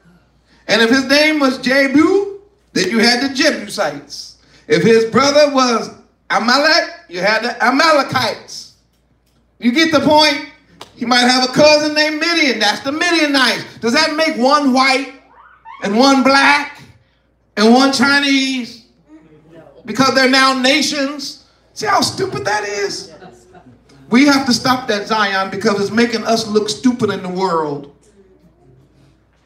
and if his name was Jebu, then you had the Jebusites. If his brother was Amalek, you had the Amalekites. You get the point? He might have a cousin named Midian. That's the Midianites. Does that make one white and one black and one Chinese? Because they're now nations. See how stupid that is? We have to stop that, Zion, because it's making us look stupid in the world.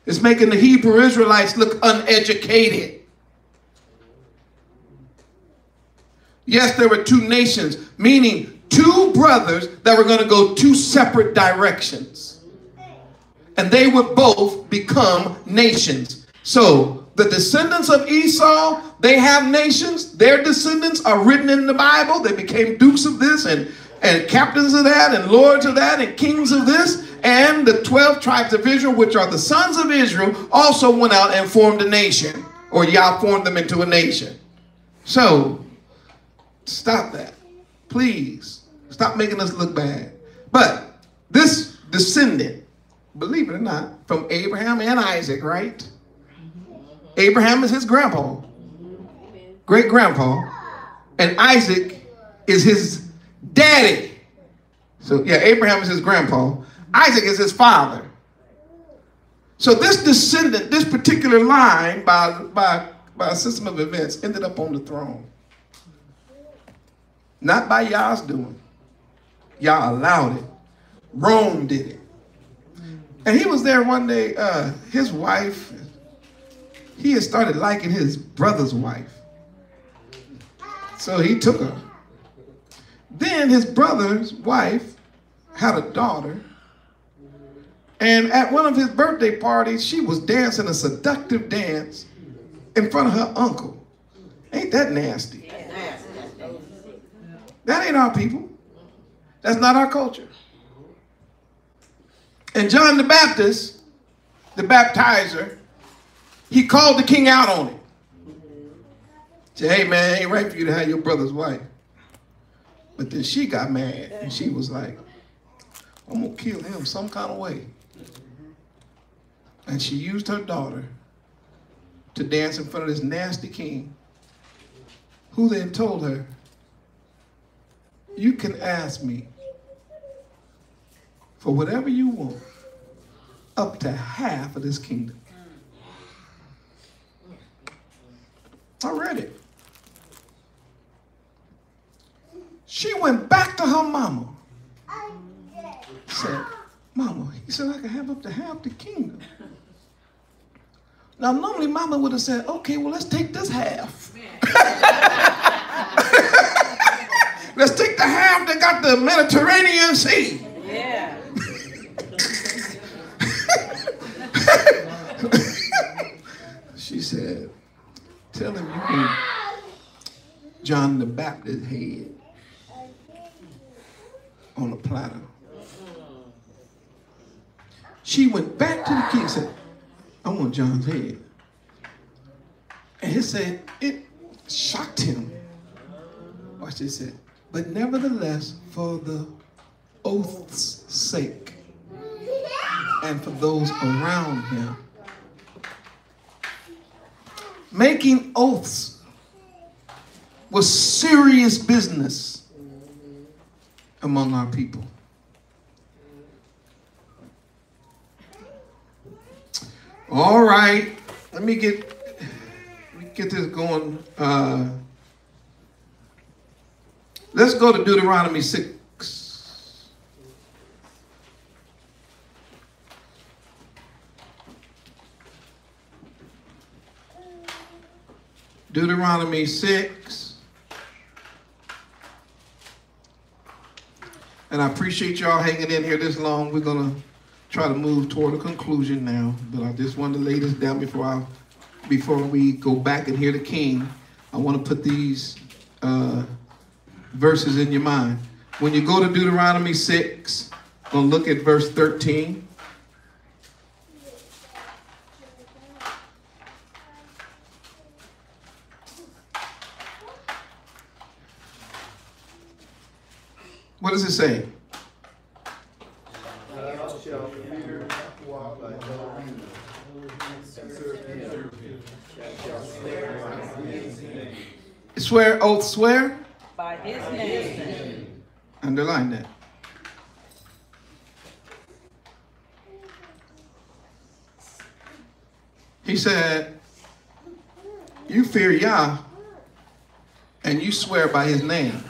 It's making the Hebrew Israelites look uneducated. Yes, there were two nations, meaning two brothers that were going to go two separate directions. And they would both become nations. So the descendants of Esau, they have nations. Their descendants are written in the Bible. They became dukes of this and captains of that and lords of that and kings of this. And the 12 tribes of Israel, which are the sons of Israel, also went out and formed a nation. Or Yah formed them into a nation. So stop that. Please. Stop making us look bad. But this descendant, believe it or not, from Abraham and Isaac, right? Abraham is his grandpa, great grandpa, and Isaac is his daddy. So yeah, Abraham is his grandpa. Isaac is his father. So this descendant, this particular line, by a system of events, ended up on the throne. Not by Yah's doing. Yah allowed it. Rome did it. And he was there one day, his wife, he had started liking his brother's wife. So he took her. Then his brother's wife had a daughter. And at one of his birthday parties, she was dancing a seductive dance in front of her uncle. Ain't that nasty? That ain't our people. That's not our culture. And John the Baptist, the baptizer, he called the king out on it. Said, hey man, it ain't right for you to have your brother's wife. But then she got mad and she was like, I'm gonna kill him some kind of way. And she used her daughter to dance in front of this nasty king, who then told her, you can ask me for whatever you want, up to half of this kingdom. I read it. She went back to her mama. Said, Mama, he said I can have up to half the kingdom. Now, normally Mama would have said, okay, well, let's take this half. Let's take the half that got the Mediterranean Sea. Yeah. She said, tell him you can John the Baptist head on a platter. She went back to the king and said, I want John's head. And he said, it shocked him. Watch this, said, but nevertheless, for the oath's sake and for those around him, making oaths was serious business among our people. All right. Let me get this going. Let's go to Deuteronomy 6. Deuteronomy 6. And I appreciate y'all hanging in here this long. We're going to try to move toward a conclusion now. But I just wanted to lay this down before we go back and hear the king. I want to put these verses in your mind. When you go to Deuteronomy 6, I'm going to look at verse 13. What does it say? Swear, oath, swear? By his name. Underline that. He said, you fear Yah and you swear by his name.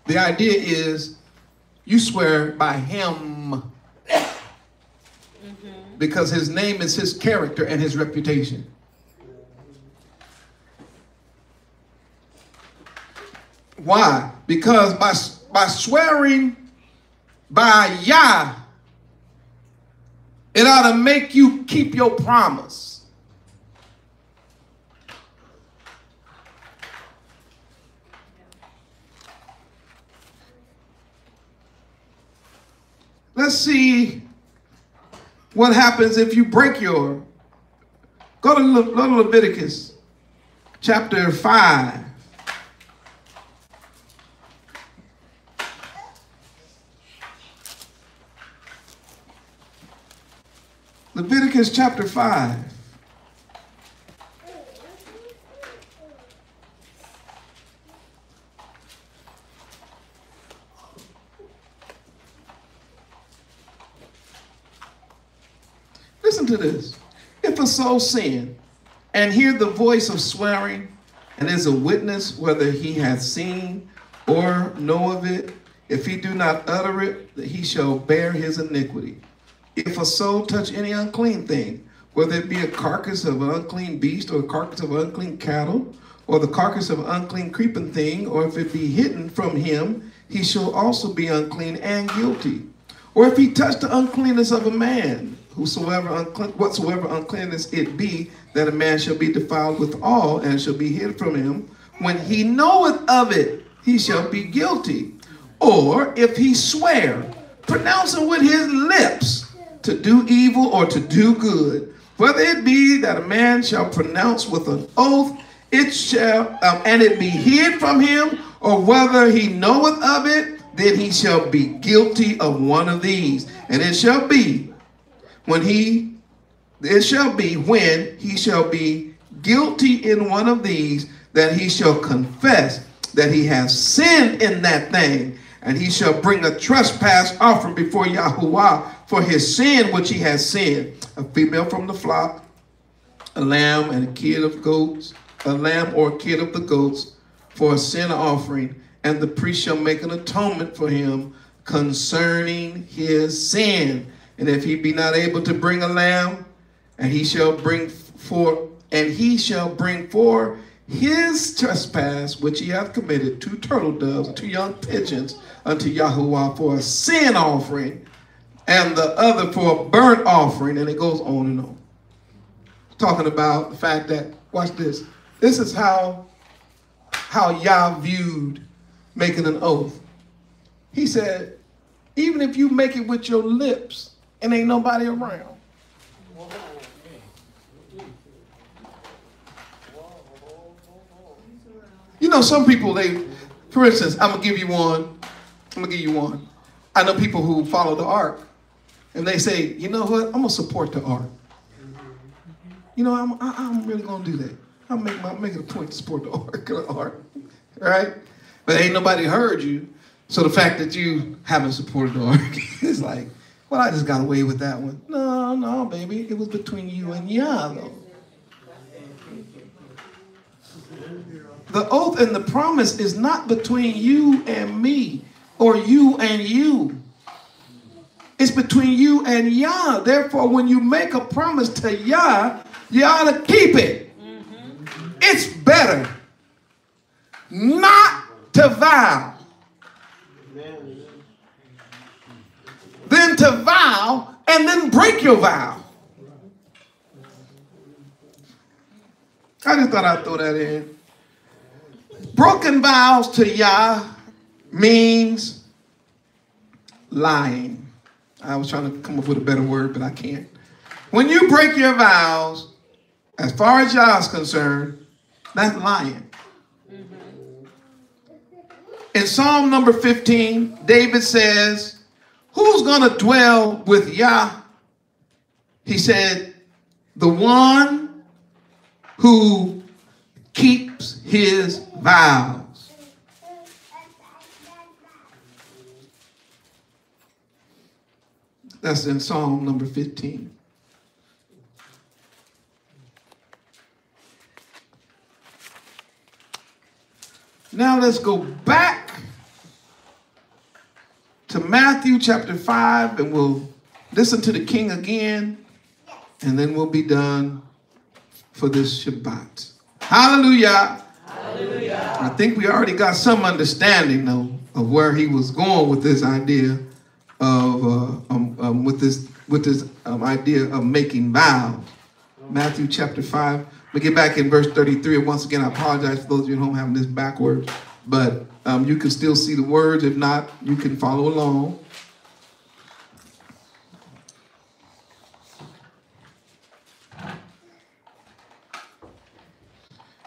The idea is you swear by him because his name is his character and his reputation. Why? Because by swearing by Yah, it ought to make you keep your promise. Let's see what happens if you break your. Go to Leviticus chapter 5. Leviticus chapter 5. Listen to this. If a soul sin and hear the voice of swearing and is a witness whether he hath seen or know of it, if he do not utter it, he shall bear his iniquity. If a soul touch any unclean thing, whether it be a carcass of an unclean beast or a carcass of unclean cattle, or the carcass of an unclean creeping thing, or if it be hidden from him, he shall also be unclean and guilty. Or if he touch the uncleanness of a man, whatsoever uncleanness it be, that a man shall be defiled with all and shall be hid from him, when he knoweth of it, he shall be guilty. Or if he swear, pronouncing with his lips to do evil or to do good, whether it be that a man shall pronounce with an oath, it shall, and it be hid from him, or whether he knoweth of it, then he shall be guilty of one of these. And it shall be when he shall be guilty in one of these, that he shall confess that he has sinned in that thing, and he shall bring a trespass offering before Yahuwah for his sin which he has sinned, a female from the flock, a lamb and a kid of goats, a lamb or a kid of the goats for a sin offering, and the priest shall make an atonement for him concerning his sin. And if he be not able to bring a lamb, and he shall bring for his trespass which he hath committed, 2 turtle doves, 2 young pigeons unto Yahuwah for a sin offering, and the other for a burnt offering, and it goes on and on. Talking about the fact that, watch this, this is how Yah viewed making an oath. He said, even if you make it with your lips and ain't nobody around. You know, some people, for instance, I'm going to give you one. I know people who follow the ark, and they say, you know what, I'm going to support the ark. You know, I'm really going to do that. I'm making a point to support the ark, right? But ain't nobody heard you. So the fact that you haven't supported the ark is like, Well, I just got away with that one. No, baby. It was between you and Yah, though. The oath and the promise is not between you and me or you and you. It's between you and Yah. Therefore, when you make a promise to Yah, you ought to keep it. It's better not to vow than to vow and then break your vow. I just thought I'd throw that in. Broken vows to Yah means lying. I was trying to come up with a better word, but I can't. When you break your vows, as far as Yah is concerned, that's lying. In Psalm number 15, David says, who's going to dwell with Yah? He said, the one who keeps his vows. That's in Psalm number 15. Now let's go back to Matthew chapter 5 and we'll listen to the King again and then we'll be done for this Shabbat. Hallelujah. Hallelujah. I think we already got some understanding though of where he was going with this idea of idea of making vows. Matthew chapter 5. We get back in verse 33. And once again, I apologize for those of you at home having this backwards, but you can still see the words. If not, you can follow along.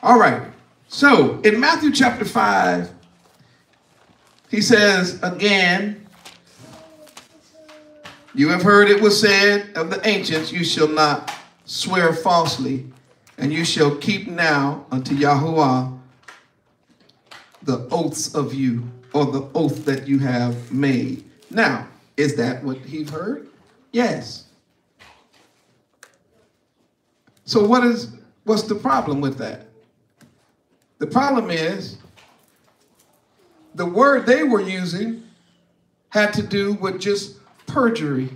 All right. So in Matthew chapter 5, he says again, you have heard it was said of the ancients, you shall not swear falsely, and you shall keep now unto Yahuwah the oaths of you, or the oath that you have made. Now, is that what he heard? Yes. So what's the problem with that? The problem is the word they were using had to do with just perjury.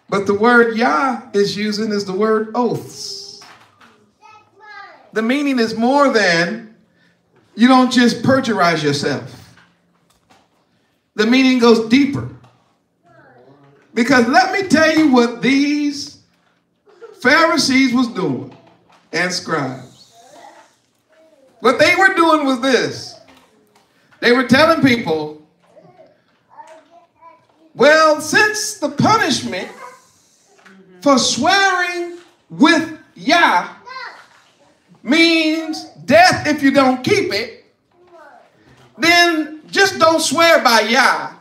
But the word Yah is using is the word oaths. The meaning is more than you don't just perjurize yourself. The meaning goes deeper. Because let me tell you what these Pharisees was doing and scribes. What they were doing was this. They were telling people, well, since the punishment for swearing with Yah means death if you don't keep it, then just don't swear by Yah.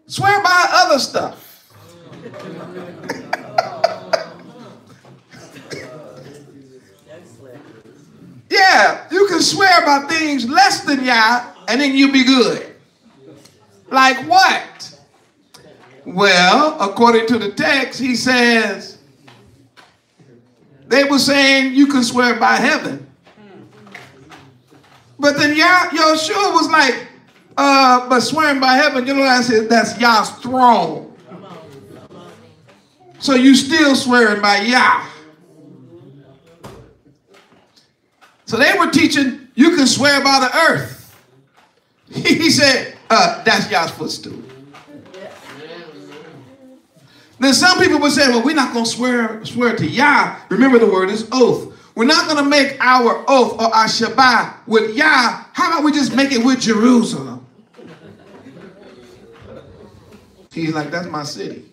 Swear by other stuff. Yeah, you can swear by things less than Yah and then you'll be good. Like what? Well, according to the text, he says, they were saying you can swear by heaven. But then Yeshua was like, but swearing by heaven, you know what I said? That's Yah's throne. So you still swearing by Yah. So they were teaching you can swear by the earth. He said, that's Yah's footstool. Then some people would say, well, we're not going to swear to Yah. Remember the word is oath. We're not going to make our oath or our Shabbat with Yah. How about we just make it with Jerusalem? He's like, that's my city.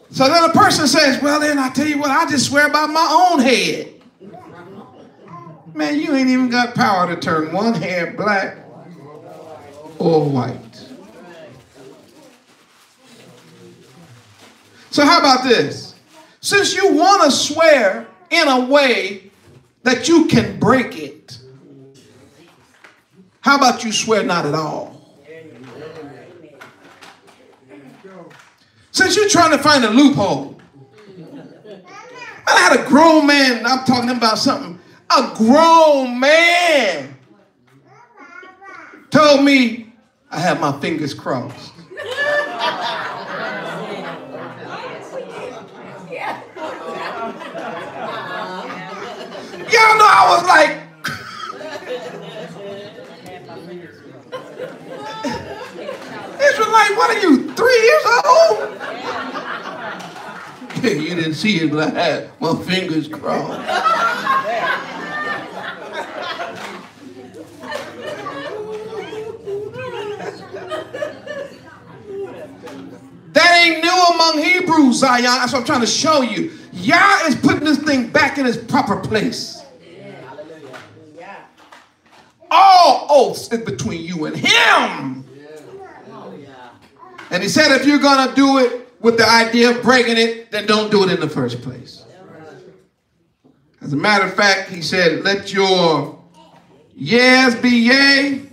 So then a person says, well, then I tell you what, I just swear by my own head. Man, you ain't even got power to turn one hair black or white. So how about this? Since you want to swear in a way that you can break it, how about you swear not at all? Since you're trying to find a loophole. I had a grown man, I'm talking about something, a grown man told me I had my fingers crossed. Y'all know I was like, Israelite, what are you, 3 years old? Yeah, you didn't see it, but I had my fingers crossed. That ain't new among Hebrews, Zion. That's what I'm trying to show you. Yah is putting this thing back in its proper place. All oaths is between you and him. And he said if you're going to do it with the idea of breaking it, then don't do it in the first place. As a matter of fact, he said, let your yes be yea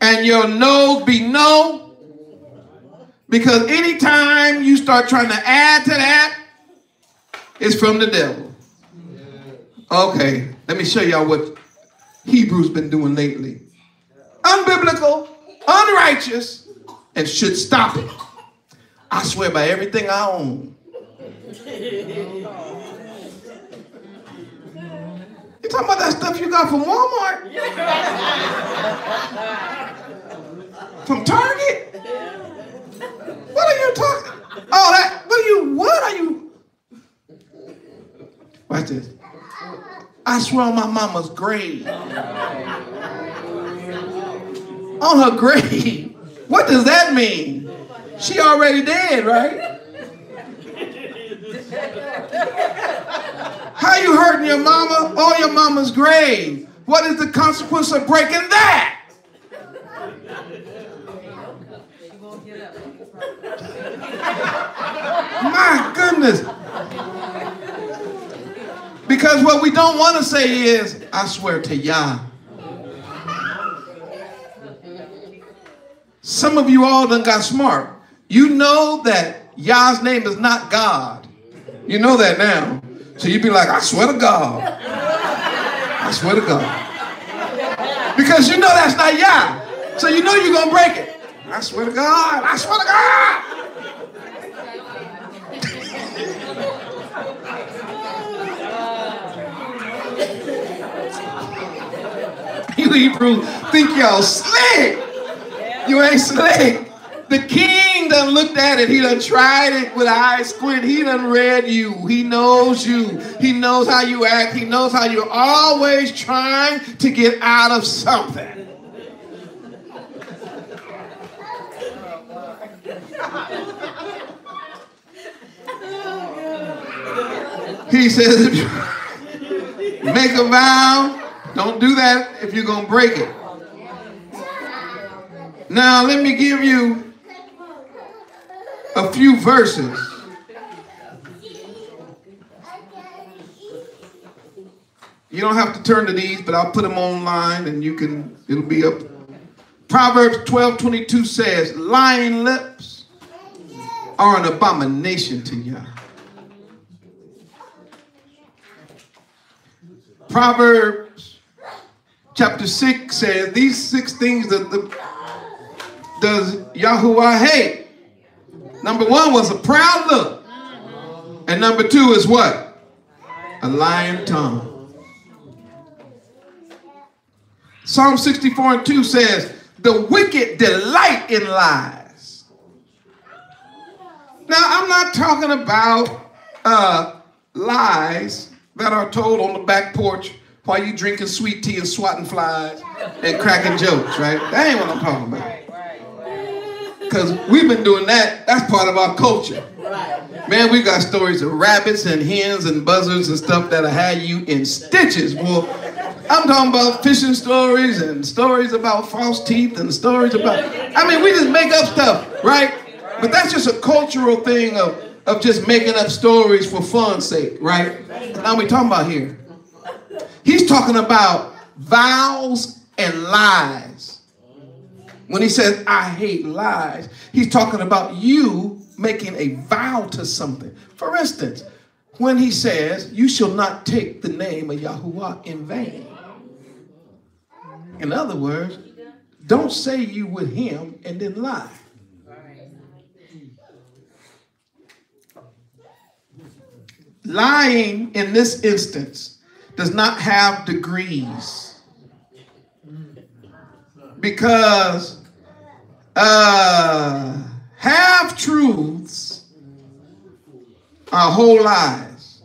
and your no be no. Because anytime you start trying to add to that, it's from the devil. Okay, let me show y'all what Hebrews been doing lately. Unbiblical, unrighteous, and should stop it. I swear by everything I own. You talking about that stuff you got from Walmart? From Target? What are you talking? Oh, that, what are you? Watch this. I swear on my mama's grave. On her grave. What does that mean? She already dead, right? How you hurting your mama on your mama's grave? What is the consequence of breaking that? My goodness. Because what we don't want to say is, I swear to Yah. Some of you all done got smart. You know that Yah's name is not God. You know that now. So you be like, I swear to God. I swear to God. Because you know that's not Yah. So you know you're going to break it. I swear to God. I swear to God. You Hebrews think y'all slick. You ain't slick. The king done looked at it. He done tried it with an eye squint. He done read you. He knows you. He knows how you act. He knows how you're always trying to get out of something. He says, if you make a vow, don't do that if you're going to break it. Now, let me give you a few verses. You don't have to turn to these, but I'll put them online and it'll be up. Proverbs 12:22 says, lying lips are an abomination to Yah. Proverbs chapter 6 says, these 6 things does Yahuwah hate. Number 1 was a proud look. And number 2 is what? A lying tongue. Psalm 64:2 says, the wicked delight in lies. Now, I'm not talking about lies that are told on the back porch while you drinking sweet tea and swatting flies and cracking jokes, right? That ain't what I'm talking about. Because we've been doing that. That's part of our culture. Man, we got stories of rabbits and hens and buzzards and stuff that'll have you in stitches. Well, I'm talking about fishing stories and stories about false teeth and stories about, I mean, we just make up stuff, right? But that's just a cultural thing of just making up stories for fun's sake, right? Now we're talking about here. He's talking about vows and lies. When he says, I hate lies, he's talking about you making a vow to something. For instance, when he says, you shall not take the name of Yahuwah in vain. In other words, don't say you with him and then lie. Lying in this instance does not have degrees. Because half-truths are whole lies.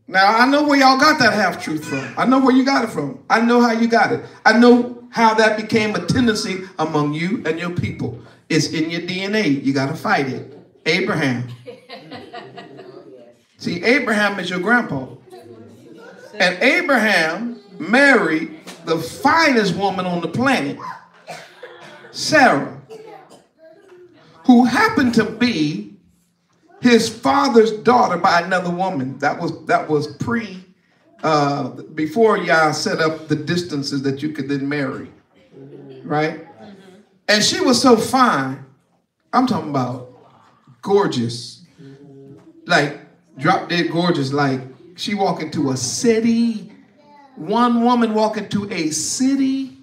Now, I know where y'all got that half-truth from. I know where you got it from. I know how you got it. I know how that became a tendency among you and your people. It's in your DNA. You got to fight it. Abraham. See, Abraham is your grandpa. And Abraham married the finest woman on the planet, Sarah, who happened to be his father's daughter by another woman. That was before Yah set up the distances that you could then marry, right? And she was so fine. I'm talking about gorgeous, like drop dead gorgeous. Like she walked into a city. One woman walk into a city.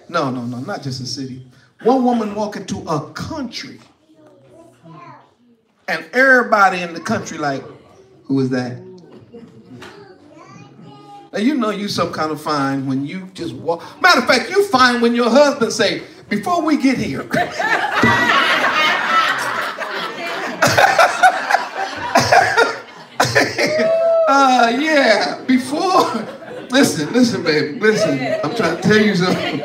No, not just a city. One woman walk into a country. And everybody in the country like, who is that? Now you know you some kind of fine when you just walk. Matter of fact, you fine when your husband say, before we get here. Yeah, before, listen, baby, listen. I'm trying to tell you something.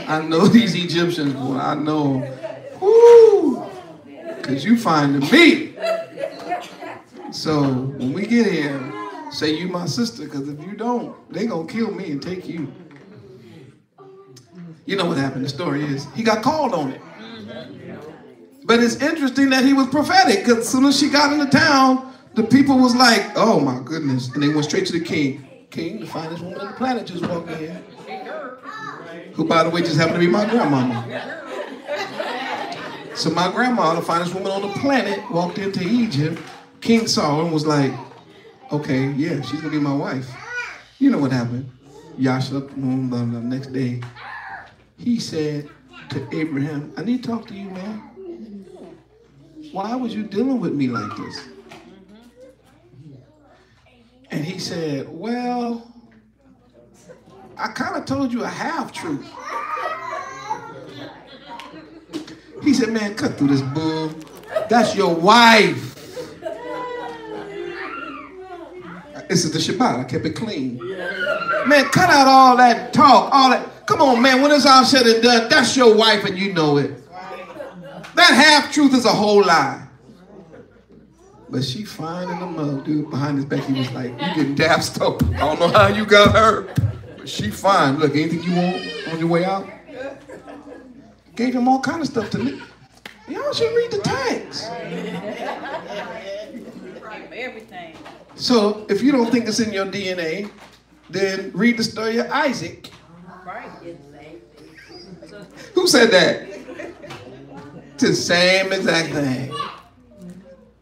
I know these Egyptians, boy, I know. Woo, because you fine to me. So when we get here, say you my sister, because if you don't, they gonna kill me and take you. You know what happened, the story is, he got called on it. But it's interesting that he was prophetic, because as soon as she got into town, the people was like, oh my goodness. And they went straight to the king. King, the finest woman on the planet just walked in. Who, by the way, just happened to be my grandmama. So my grandma, the finest woman on the planet, walked into Egypt. King saw her and was like, okay, yeah, she's going to be my wife. You know what happened? Yasha, the next day, he said to Abraham, I need to talk to you, man. Why was you dealing with me like this? And he said, well, I kind of told you a half-truth. He said, man, cut through this bull. That's your wife. This is the Shabbat. I kept it clean. Man, cut out all that talk, all that. Come on, man, when it's all said and done, that's your wife and you know it. That half-truth is a whole lie. But she fine in the mud, dude. Behind his back, he was like, you getting dapped up. I don't know how you got her, but she fine. Look, anything you want on your way out? Gave him all kind of stuff to me. Y'all should read the text. Everything. So if you don't think it's in your DNA, then read the story of Isaac. Right. Who said that? It's the same exact thing.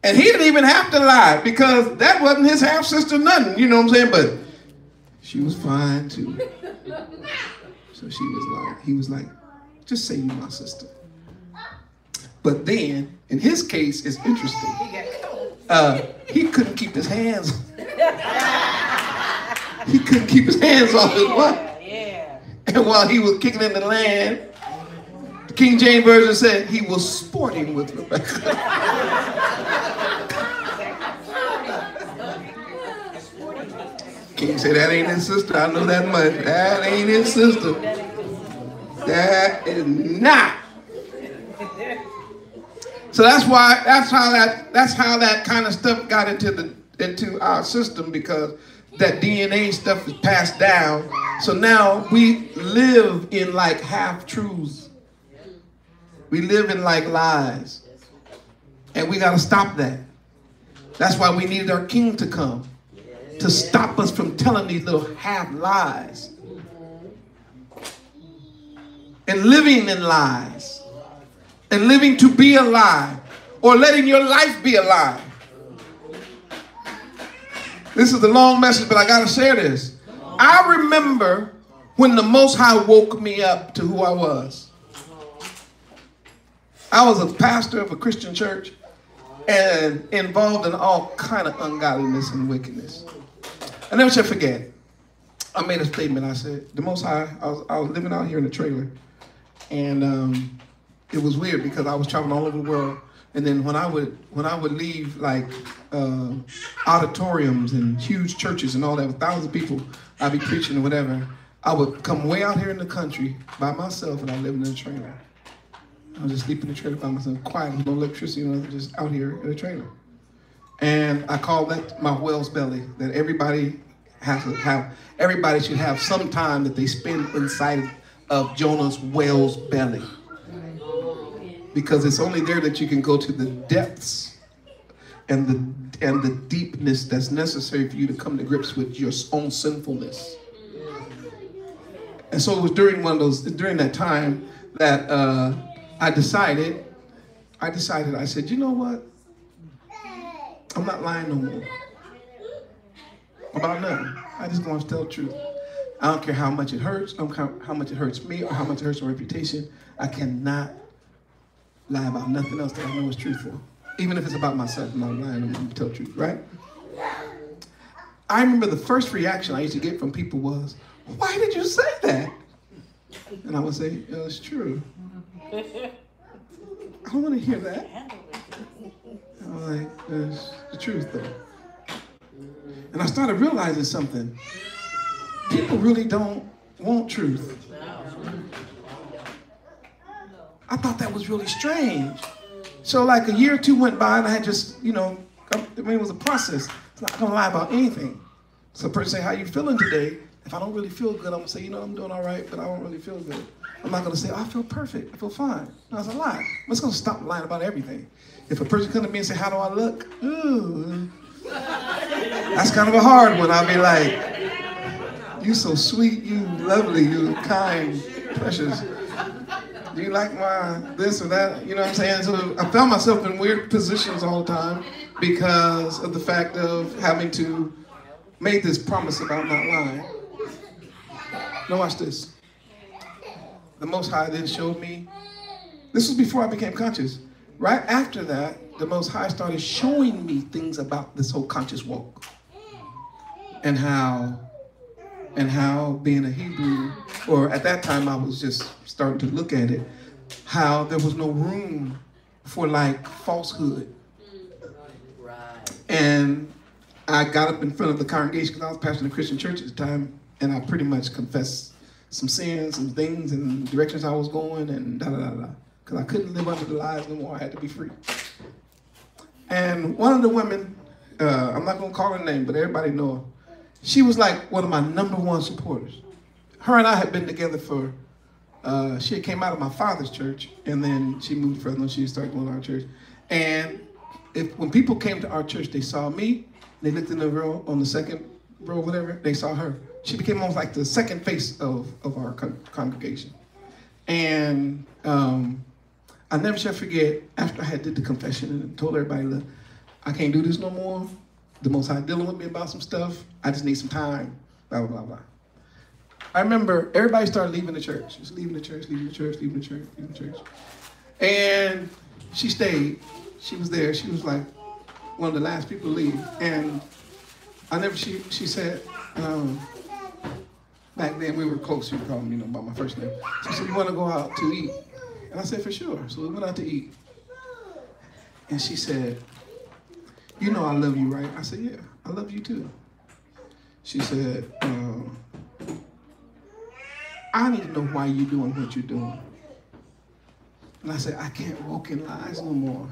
And he didn't even have to lie because that wasn't his half-sister nothing, you know what I'm saying? But she was fine too. So he was like, just say you my sister. But then, in his case, it's interesting. He couldn't keep his hands. He couldn't keep his hands off his wife. Yeah. And while he was kicking in the land, the King James Version said he was sporting with Rebecca. King said, that ain't his sister. I know that much. That ain't his sister. That is not. So that's how that kind of stuff got into our system, because that DNA stuff is passed down. So now we live in like half truths We live in like lies. And we got to stop that. That's why we needed our king to come, to stop us from telling these little half lies and living in lies and living to be a lie or letting your life be a lie. This is a long message, but I got to share this. I remember when the Most High woke me up to who I was. I was a pastor of a Christian church and involved in all kind of ungodliness and wickedness. I never shall forget. I made a statement. I said, the Most High, I was living out here in a trailer. And it was weird because I was traveling all over the world. And then when I would leave like auditoriums and huge churches and all that with thousands of people, I'd be preaching or whatever. I would come way out here in the country by myself and I lived in a trailer. I was just sleeping in the trailer by myself, quiet, no electricity, just out here in a trailer. And I call that my whale's belly, that everybody should have some time that they spend inside of Jonah's whale's belly. Because it's only there that you can go to the depths and the deepness that's necessary for you to come to grips with your own sinfulness. And so it was during that time that I decided, I said, you know what? I'm not lying no more about nothing. I just want to tell the truth. I don't care how much it hurts, how much it hurts me, or how much it hurts my reputation. I cannot lie about nothing else that I know is truthful. Even if it's about myself, I'm not lying, I'm going to tell the truth, right? I remember the first reaction I used to get from people was, why did you say that? And I would say, it's true. I don't want to hear that. I'm like, it's the truth, though. And I started realizing something. People really don't want truth. I thought that was really strange. So like a year or two went by and I had just, it was a process. I'm not going to lie about anything. So a person say, how you feeling today? If I don't really feel good, I'm going to say, I'm doing all right, but I don't really feel good. I'm not going to say, I feel perfect. I feel fine. No, that's a lie. I'm just going to stop lying about everything. If a person comes to me and say, how do I look? Ooh. That's kind of a hard one. I'll be like, you so sweet, you lovely, you kind, precious. Do you like my this or that? You know what I'm saying? So I found myself in weird positions all the time because of the fact of having to make this promise about not lying. Now watch this. The Most High then showed me, this was before I became conscious. Right after that, the Most High started showing me things about this whole conscious walk. And how being a Hebrew, or at that time I was just starting to look at it, how there was no room for like falsehood. Right. And I got up in front of the congregation because I was pastoring a Christian church at the time, and I pretty much confessed some sins, some things, and directions I was going, and da-da-da-da. Because I couldn't live under the lies no more. I had to be free. And one of the women, I'm not going to call her name, but everybody know her. She was like one of my #1 supporters. Her and I had been together for, she came out of my father's church, and then she moved further and she started going to our church. And when people came to our church, they saw me, they looked in the row, on the second row, whatever, they saw her. She became almost like the second face of our congregation. And I never shall forget, after I had did the confession and told everybody, look, I can't do this no more. The Most High dealing with me about some stuff. I just need some time, blah, blah, blah, blah. I remember everybody started leaving the church. Just leaving the church, leaving the church, leaving the church, leaving the church. And she stayed. She was there. She was like one of the last people to leave. And she said, back then we were close. She would call me, by my first name. She said, you want to go out to eat? And I said, for sure. So we went out to eat. And she said, you know I love you, right? I said, yeah, I love you too. She said, I need to know why you're doing what you're doing. And I said, I can't walk in lies no more.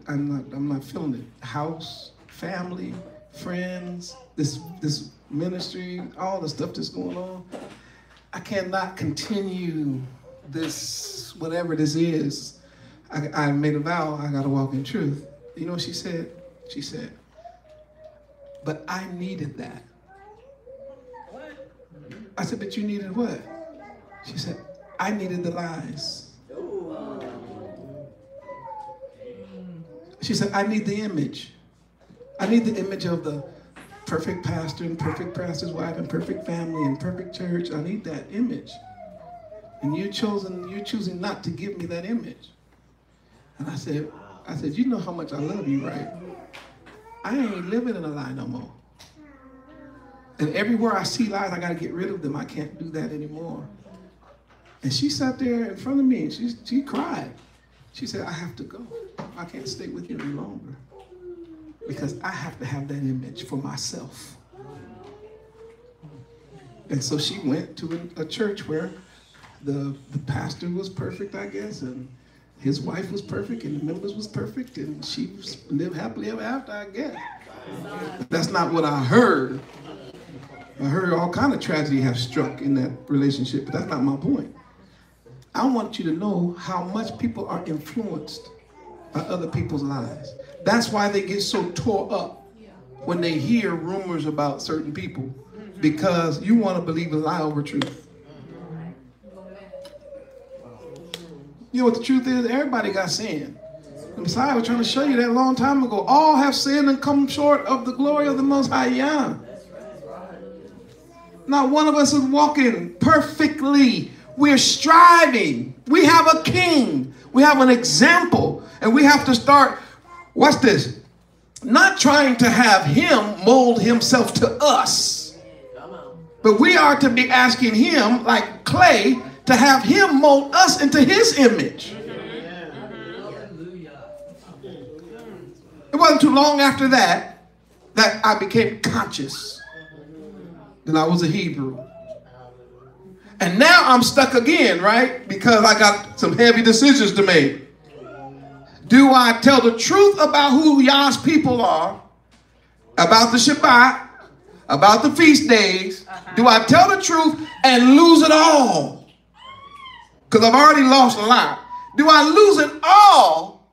I'm not feeling it. House, family, friends, this ministry, all the stuff that's going on. I cannot continue this, whatever this is, I made a vow, I got to walk in truth. You know what she said? She said, but I needed that. What? I said, but you needed what? She said, I needed the lies. She said, I need the image. I need the image of the perfect pastor and perfect pastor's wife and perfect family and perfect church. I need that image. And you're choosing not to give me that image. And I said, you know how much I love you, right? I ain't living in a lie no more. And everywhere I see lies, I got to get rid of them. I can't do that anymore. And she sat there in front of me and she cried. She said, I have to go. I can't stay with you any longer because I have to have that image for myself. And so she went to a church where the pastor was perfect, I guess, and his wife was perfect, and the members was perfect, and she lived happily ever after, I guess. That's not what I heard. I heard all kind of tragedy have struck in that relationship, but that's not my point. I want you to know how much people are influenced by other people's lives. That's why they get so tore up when they hear rumors about certain people, because you want to believe a lie over truth. You know what the truth is? Everybody got sin. The Messiah was trying to show you that a long time ago. All have sinned and come short of the glory of the Most High Yah. Not one of us is walking perfectly. We're striving. We have a king. We have an example. And we have to start, watch this, not trying to have him mold himself to us. But we are to be asking him, like clay, to have him mold us into his image. It wasn't too long after that I became conscious that I was a Hebrew. And now I'm stuck again, right? Because I got some heavy decisions to make. Do I tell the truth about who Yah's people are, about the Shabbat, about the feast days? Do I tell the truth and lose it all? Because I've already lost a lot. Do I lose it all,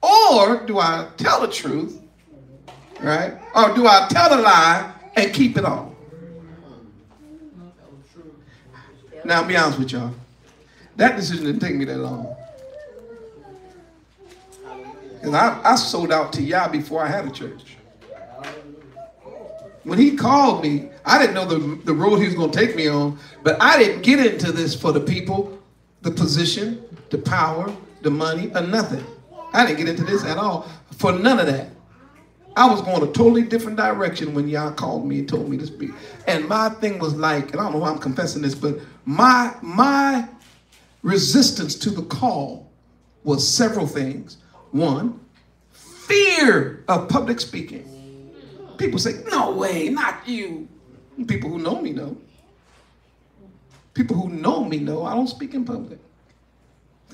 or do I tell the truth, right? Or do I tell the lie and keep it all? Now, I'll be honest with y'all. That decision didn't take me that long. Because I sold out to Yah before I had a church. When he called me, I didn't know the road he was going to take me on, but I didn't get into this for the people, the position, the power, the money, or nothing. I didn't get into this at all for none of that. I was going a totally different direction when Yah called me and told me to speak. And my thing was like, and I don't know why I'm confessing this, but my resistance to the call was several things. One, fear of public speaking. People say, no way, not you. People who know me know. People who know me know I don't speak in public.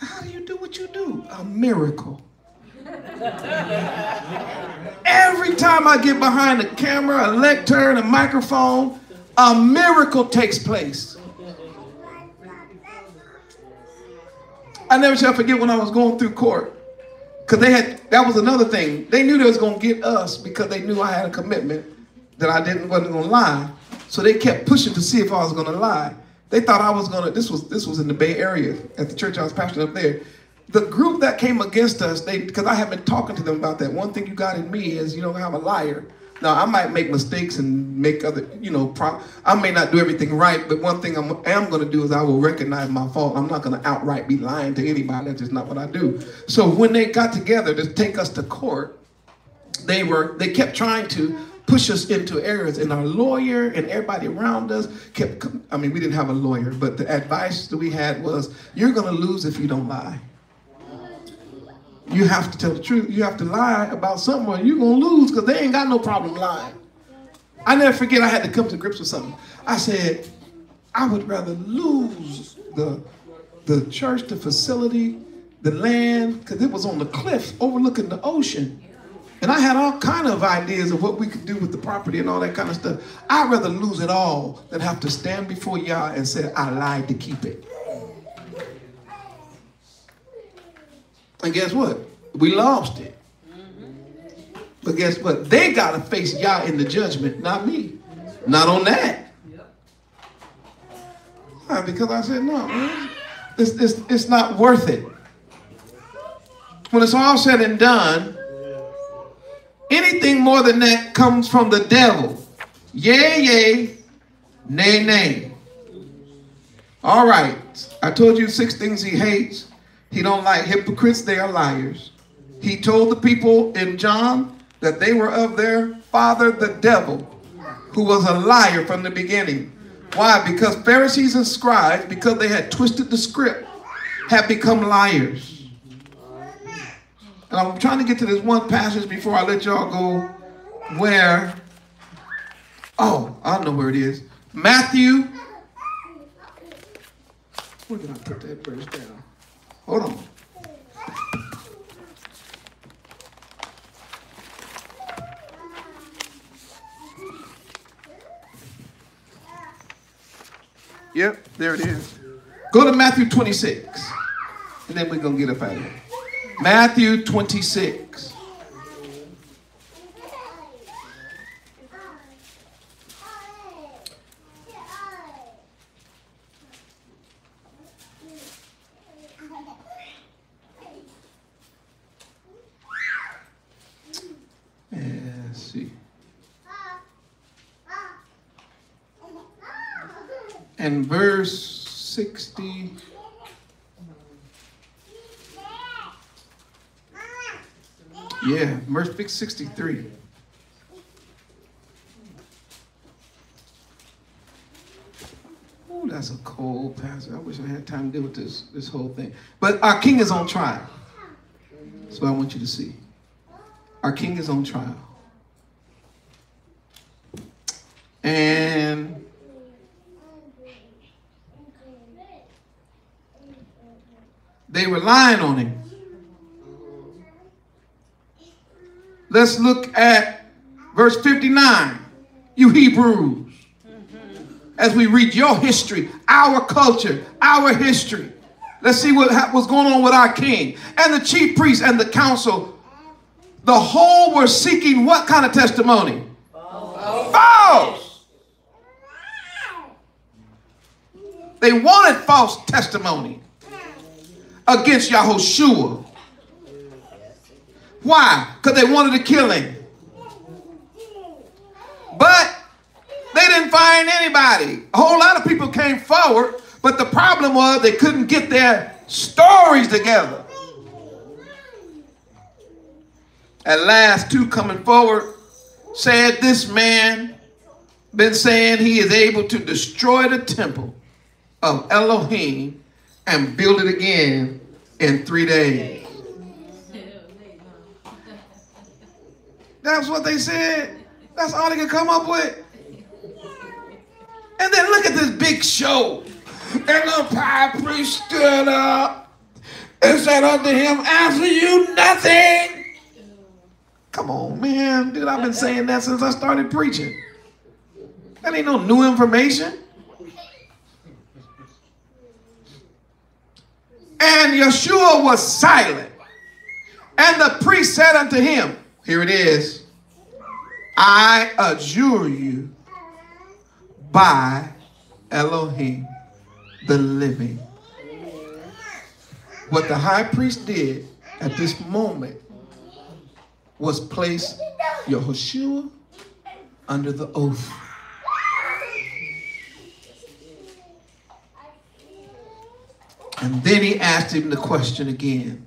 How do you do what you do? A miracle. Every time I get behind a camera, a lectern, a microphone, a miracle takes place. I never shall forget when I was going through court. Because that was another thing. They knew they was going to get us because they knew I had a commitment that I wasn't going to lie. So they kept pushing to see if I was going to lie. They thought I was going to, this was in the Bay Area at the church I was pastoring up there. The group that came against us, because I have been talking to them about that. One thing you got in me is, I'm a liar. Now, I might make mistakes and make other, I may not do everything right, but one thing I am going to do is I will recognize my fault. I'm not going to outright be lying to anybody. That's just not what I do. So when they got together to take us to court, they kept trying to push us into areas, and our lawyer and everybody around us we didn't have a lawyer, but the advice that we had was, you're going to lose if you don't lie. You have to tell the truth. You have to lie about something or you're going to lose, because they ain't got no problem lying. I never forget, I had to come to grips with something. I said, I would rather lose the church, the facility, the land, because it was on the cliff overlooking the ocean. And I had all kind of ideas of what we could do with the property and all that kind of stuff. I'd rather lose it all than have to stand before Yah and say, I lied to keep it. And guess what? We lost it. But guess what? They got to face Yah in the judgment, not me. Not on that. Because I said, no, man, it's not worth it. When it's all said and done, anything more than that comes from the devil. Yea, yea, nay, nay. All right. I told you 6 things he hates. He don't like hypocrites. They are liars. He told the people in John that they were of their father, the devil, who was a liar from the beginning. Why? Because Pharisees and scribes, because they had twisted the script, have become liars. And I'm trying to get to this one passage before I let y'all go where, oh, I know where it is. Matthew. Where did I put that verse down? Hold on. Yep, there it is. Go to Matthew 26. And then we're going to get up out of here. Matthew 26. Let's see. And verse 60. Yeah, verse 63. Oh, that's a cold passage. I wish I had time to deal with this whole thing. But our king is on trial. That's what I want you to see. Our king is on trial. And they were lying on him. Let's look at verse 59. You Hebrews. As we read your history, our culture, our history. Let's see what's going on with our king. And the chief priests and the council, the whole were seeking what kind of testimony? False. They wanted false testimony against Yahushua. Why? Because they wanted to kill him. But they didn't find anybody. A whole lot of people came forward, but the problem was they couldn't get their stories together. At last, 2 coming forward said, this man been saying he is able to destroy the temple of Elohim and build it again in 3 days. That's what they said. That's all they could come up with. And then look at this big show. And the high priest stood up and said unto him, answer you nothing. Come on, man. Dude, I've been saying that since I started preaching. That ain't no new information. And Yeshua was silent. And the priest said unto him, here it is, I adjure you by Elohim, the living. What the high priest did at this moment was place Yahushua under the oath. And then he asked him the question again,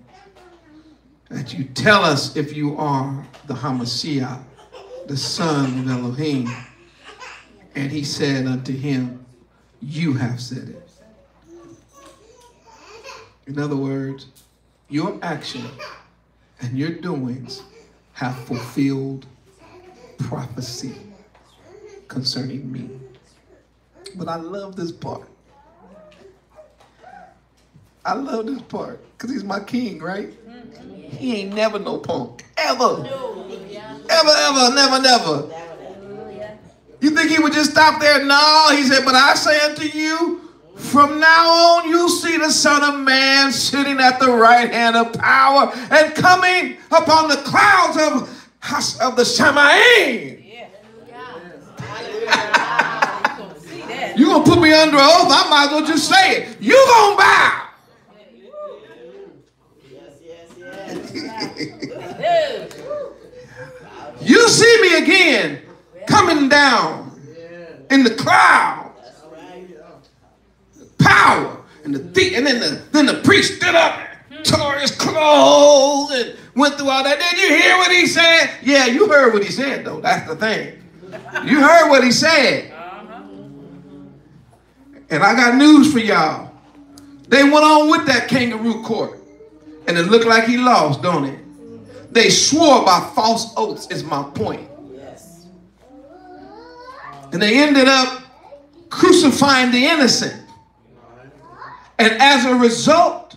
that you tell us if you are the Hamashiach, the son of Elohim. And he said unto him, you have said it. In other words, your action and your doings have fulfilled prophecy concerning me. But I love this part. I love this part because he's my king, right? He ain't never no punk. Ever. Ever, never. You think he would just stop there? No, he said, but I say unto you, from now on, you'll see the Son of Man sitting at the right hand of power and coming upon the clouds of the Shamaim. You're going to put me under oath. I might as well just say it. You're going to bow. You see me again coming down in the clouds. Power. And then the priest stood up, tore his clothes, and went through all that. Did you hear what he said? Yeah, you heard what he said, though. That's the thing. You heard what he said. And I got news for y'all. They went on with that kangaroo court. And it looked like he lost, don't it? They swore by false oaths, is my point. Yes. And they ended up crucifying the innocent. And as a result,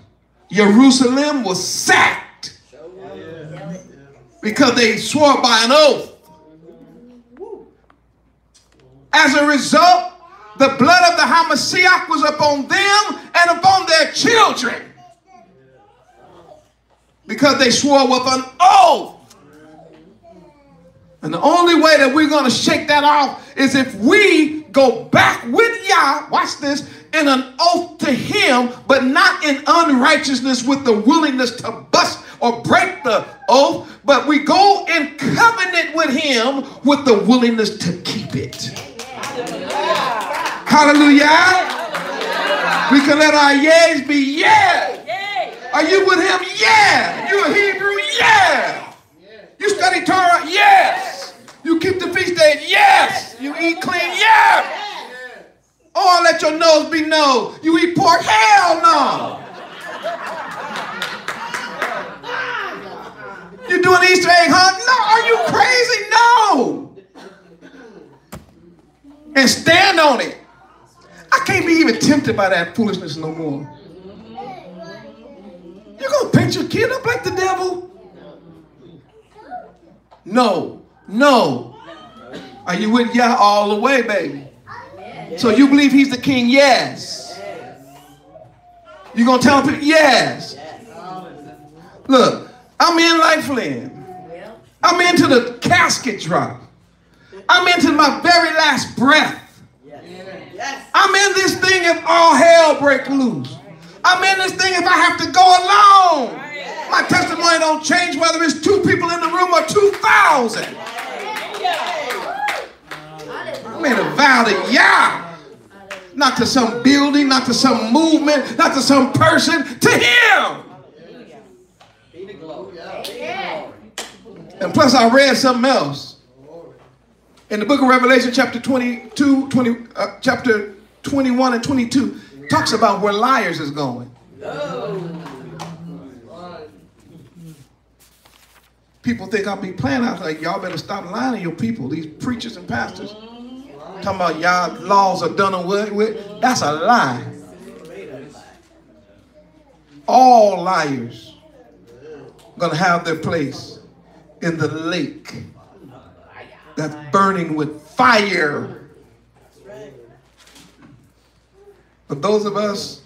Jerusalem was sacked. Because they swore by an oath. As a result, the blood of the Hamashiach was upon them and upon their children. Because they swore with an oath. And the only way that we're going to shake that off is if we go back with Yah, watch this, in an oath to him, but not in unrighteousness with the willingness to bust or break the oath, but we go in covenant with him with the willingness to keep it. Hallelujah. We can let our yeas be yeah. Are you with him? Yeah. You a Hebrew? Yeah. You study Torah? Yes. You keep the feast days? Yes. You eat clean? Yeah. Oh, let your nose be no. You eat pork? Hell no. You doing Easter egg hunt? No. Are you crazy? No. And stand on it. I can't be even tempted by that foolishness no more. You gonna paint your kid up like the devil? No. Are you with Yah all the way, baby? So you believe he's the king? Yes. You gonna tell people? Yes. Look, I'm in like Flynn. I'm into the casket drop. I'm into my very last breath. I'm in this thing if all hell breaks loose. I'm in this thing if I have to go alone. My testimony don't change whether it's 2 people in the room or 2,000. I made a vow to Yah. Not to some building, not to some movement, not to some person, to him. And plus I read something else. In the book of Revelation, chapter 21 and 22, talks about where liars is going. People think I'll be playing. I was like, y'all better stop lying to your people, these preachers and pastors. Talking about y'all laws are done away with. That's a lie. All liars are going to have their place in the lake that's burning with fire. But those of us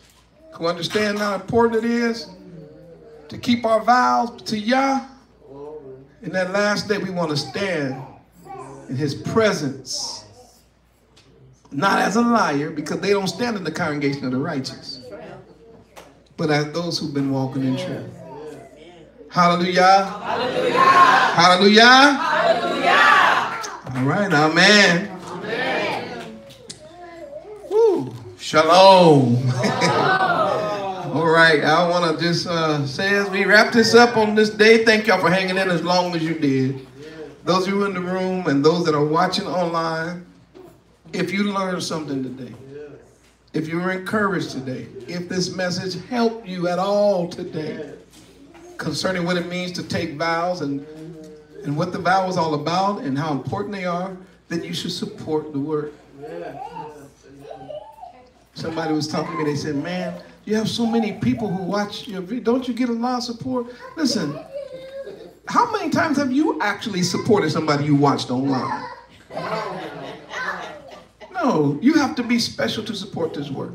who understand how important it is to keep our vows to Yah, in that last day we want to stand in his presence. Not as a liar, because they don't stand in the congregation of the righteous, but as those who've been walking in truth. Hallelujah. Hallelujah. Hallelujah. Hallelujah. All right, amen. Amen. Woo. Shalom. All right, I want to just say as we wrap this up on this day, thank y'all for hanging in as long as you did. Those of you in the room and those that are watching online, if you learned something today, if you were encouraged today, if this message helped you at all today concerning what it means to take vows and what the vow is all about and how important they are, then you should support the work. Somebody was talking to me, they said, man, you have so many people who watch your video. Don't you get a lot of support? Listen, how many times have you actually supported somebody you watched online? No, you have to be special to support this work.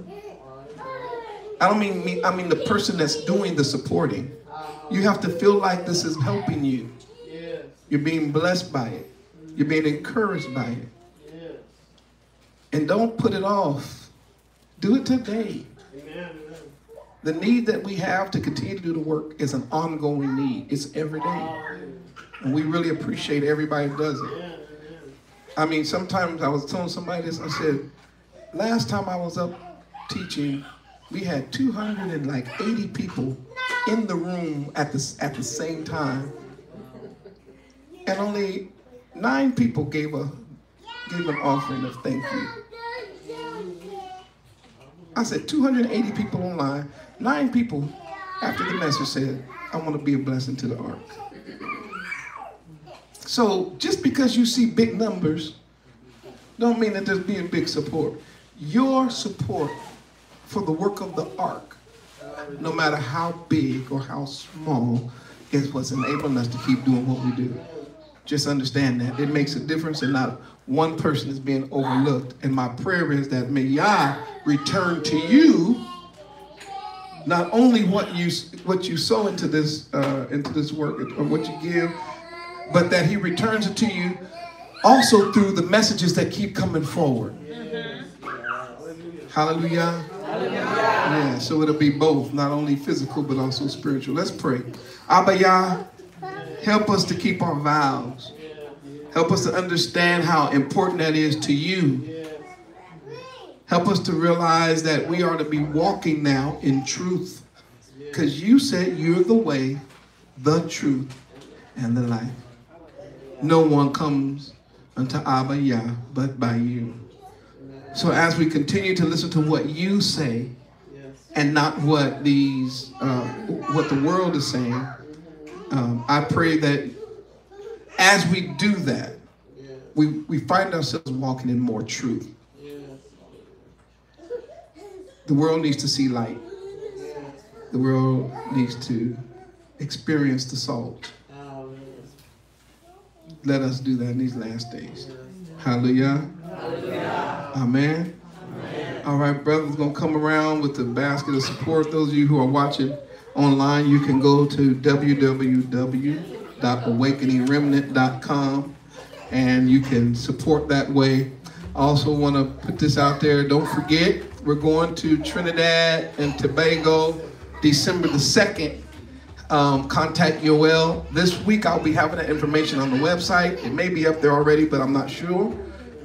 I don't mean me, I mean the person that's doing the supporting. You have to feel like this is helping you. You're being blessed by it. You're being encouraged by it. And don't put it off. Do it today. The need that we have to continue to do the work is an ongoing need. It's every day. And we really appreciate everybody who does it. I mean, sometimes I was telling somebody this, I said, last time I was up teaching, we had 280 people in the room at the same time. And only 9 people gave an offering of thank you. I said 280 people online, 9 people after the message said, I want to be a blessing to the ark. So just because you see big numbers, don't mean that there's being big support. Your support for the work of the ark, no matter how big or how small, is what's enabling us to keep doing what we do. Just understand that. It makes a difference and not one person is being overlooked. And my prayer is that may Yah return to you not only what you sow into this work or what you give, but that he returns it to you also through the messages that keep coming forward. Hallelujah. Yeah, so it'll be both, not only physical, but also spiritual. Let's pray. Abba Yah, help us to keep our vows. Help us to understand how important that is to you. Help us to realize that we are to be walking now in truth. Because you said you're the way, the truth, and the life. No one comes unto Abba Yah but by you. So as we continue to listen to what you say and not what the world is saying, I pray that as we do that, we find ourselves walking in more truth. The world needs to see light. The world needs to experience the salt. Let us do that in these last days. Hallelujah. Amen. All right, brothers, going to come around with the basket of support. Those of you who are watching online, you can go to www.awakeningremnant.com and you can support that way. I also want to put this out there. Don't forget, we're going to Trinidad and Tobago December the 2nd. Contact Yoel. This week I'll be having that information on the website. It may be up there already, but I'm not sure.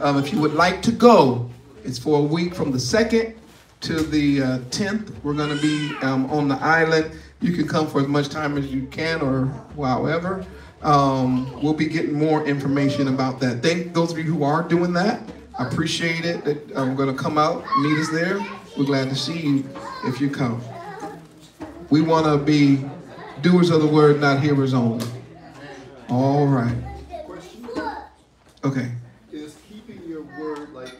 If you would like to go, it's for a week from the 2nd to the 10th. We're going to be on the island. You can come for as much time as you can or however. We'll be getting more information about that. Thank those of you who are doing that. I appreciate it that I'm going to come out, meet us there. We're glad to see you if you come. We want to be doers of the word, not hearers only. All right. Question. Okay. Is keeping your word like